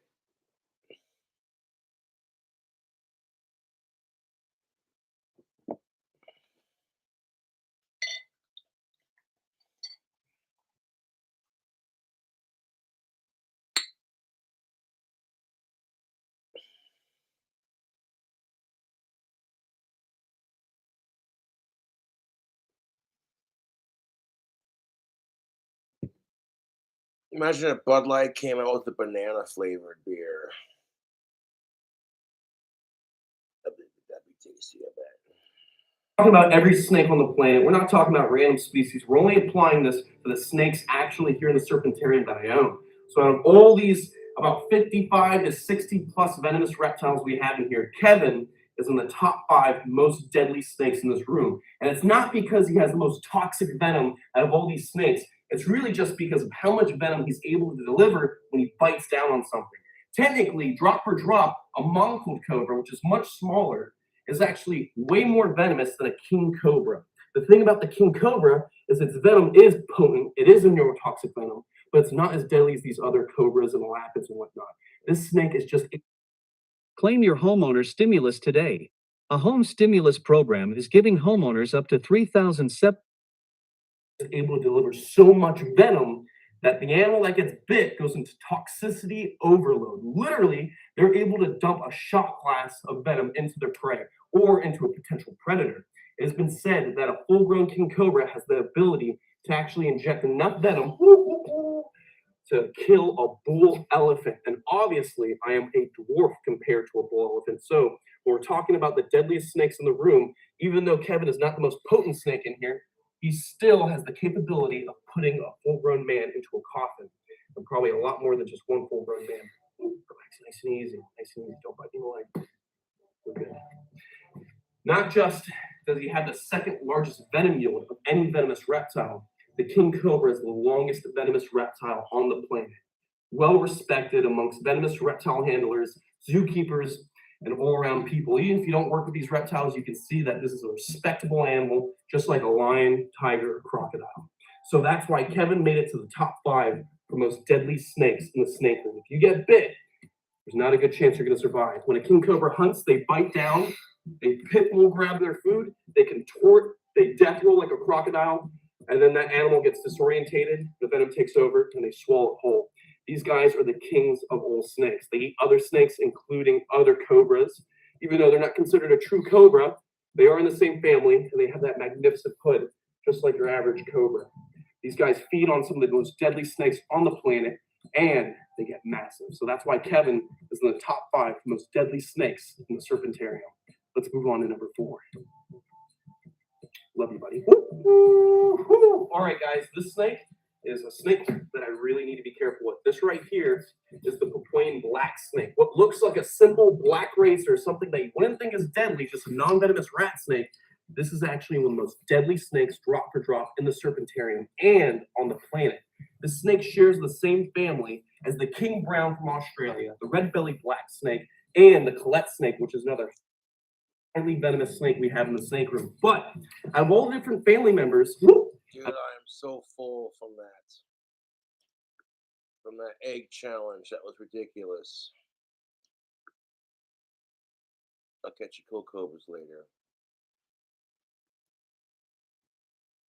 Imagine if Bud Light came out with a banana flavored beer. That'd be tasty, I bet. Talking about every snake on the planet. We're not talking about random species. We're only applying this to the snakes actually here in the serpentarium that I own. So out of all these about 55 to 60 plus venomous reptiles we have in here, Kevin is in the top 5 most deadly snakes in this room. And it's not because he has the most toxic venom out of all these snakes. It's really just because of how much venom he's able to deliver when he bites down on something. Technically, drop for drop, a monocled cobra, which is much smaller, is actually way more venomous than a king cobra. The thing about the king cobra is its venom is potent. It is a neurotoxic venom, but it's not as deadly as these other cobras and lapids and whatnot. This snake is just... Claim your homeowner's stimulus today. A home stimulus program is giving homeowners up to 3,000 able to deliver so much venom that the animal that gets bit goes into toxicity overload. Literally, they're able to dump a shot glass of venom into their prey or into a potential predator. It has been said that a full-grown king cobra has the ability to actually inject enough venom to kill a bull elephant. And obviously, I am a dwarf compared to a bull elephant. So when we're talking about the deadliest snakes in the room, even though Kevin is not the most potent snake in here, he still has the capability of putting a full-grown man into a coffin. And probably a lot more than just one full-grown man. Relax, nice and easy. Nice and easy. Don't bite me in the leg. We're good. Not just does he have the second largest venom yield of any venomous reptile, the king cobra is the longest venomous reptile on the planet. well respected amongst venomous reptile handlers, zookeepers, and all around people. Even if you don't work with these reptiles, you can see that this is a respectable animal, just like a lion, tiger, crocodile. So that's why Kevin made it to the top 5 for most deadly snakes in the snake room. If you get bit, there's not a good chance you're going to survive. When a king cobra hunts, they bite down, they pit bull grab their food, they contort, they death roll like a crocodile, and then that animal gets disorientated, the venom takes over, and they swallow it whole. These guys are the kings of all snakes. They eat other snakes, including other cobras. Even though they're not considered a true cobra, they are in the same family, and they have that magnificent hood, just like your average cobra. These guys feed on some of the most deadly snakes on the planet, and they get massive. So that's why Kevin is in the top 5 most deadly snakes in the Serpentarium. Let's move on to number 4. Love you, buddy. All right, guys, this snake is a snake that I really need to be careful with. This right here is the Papuan black snake. What looks like a simple black racer, something that you wouldn't think is deadly, just a non-venomous rat snake. This is actually one of the most deadly snakes, drop for drop, in the Serpentarium and on the planet. This snake shares the same family as the king brown from Australia, the red-bellied black snake, and the Colette snake, which is another highly venomous snake we have in the snake room. But out of all the different family members, Dude, I am so full from that egg challenge. That was ridiculous. I'll catch you cool cobras later.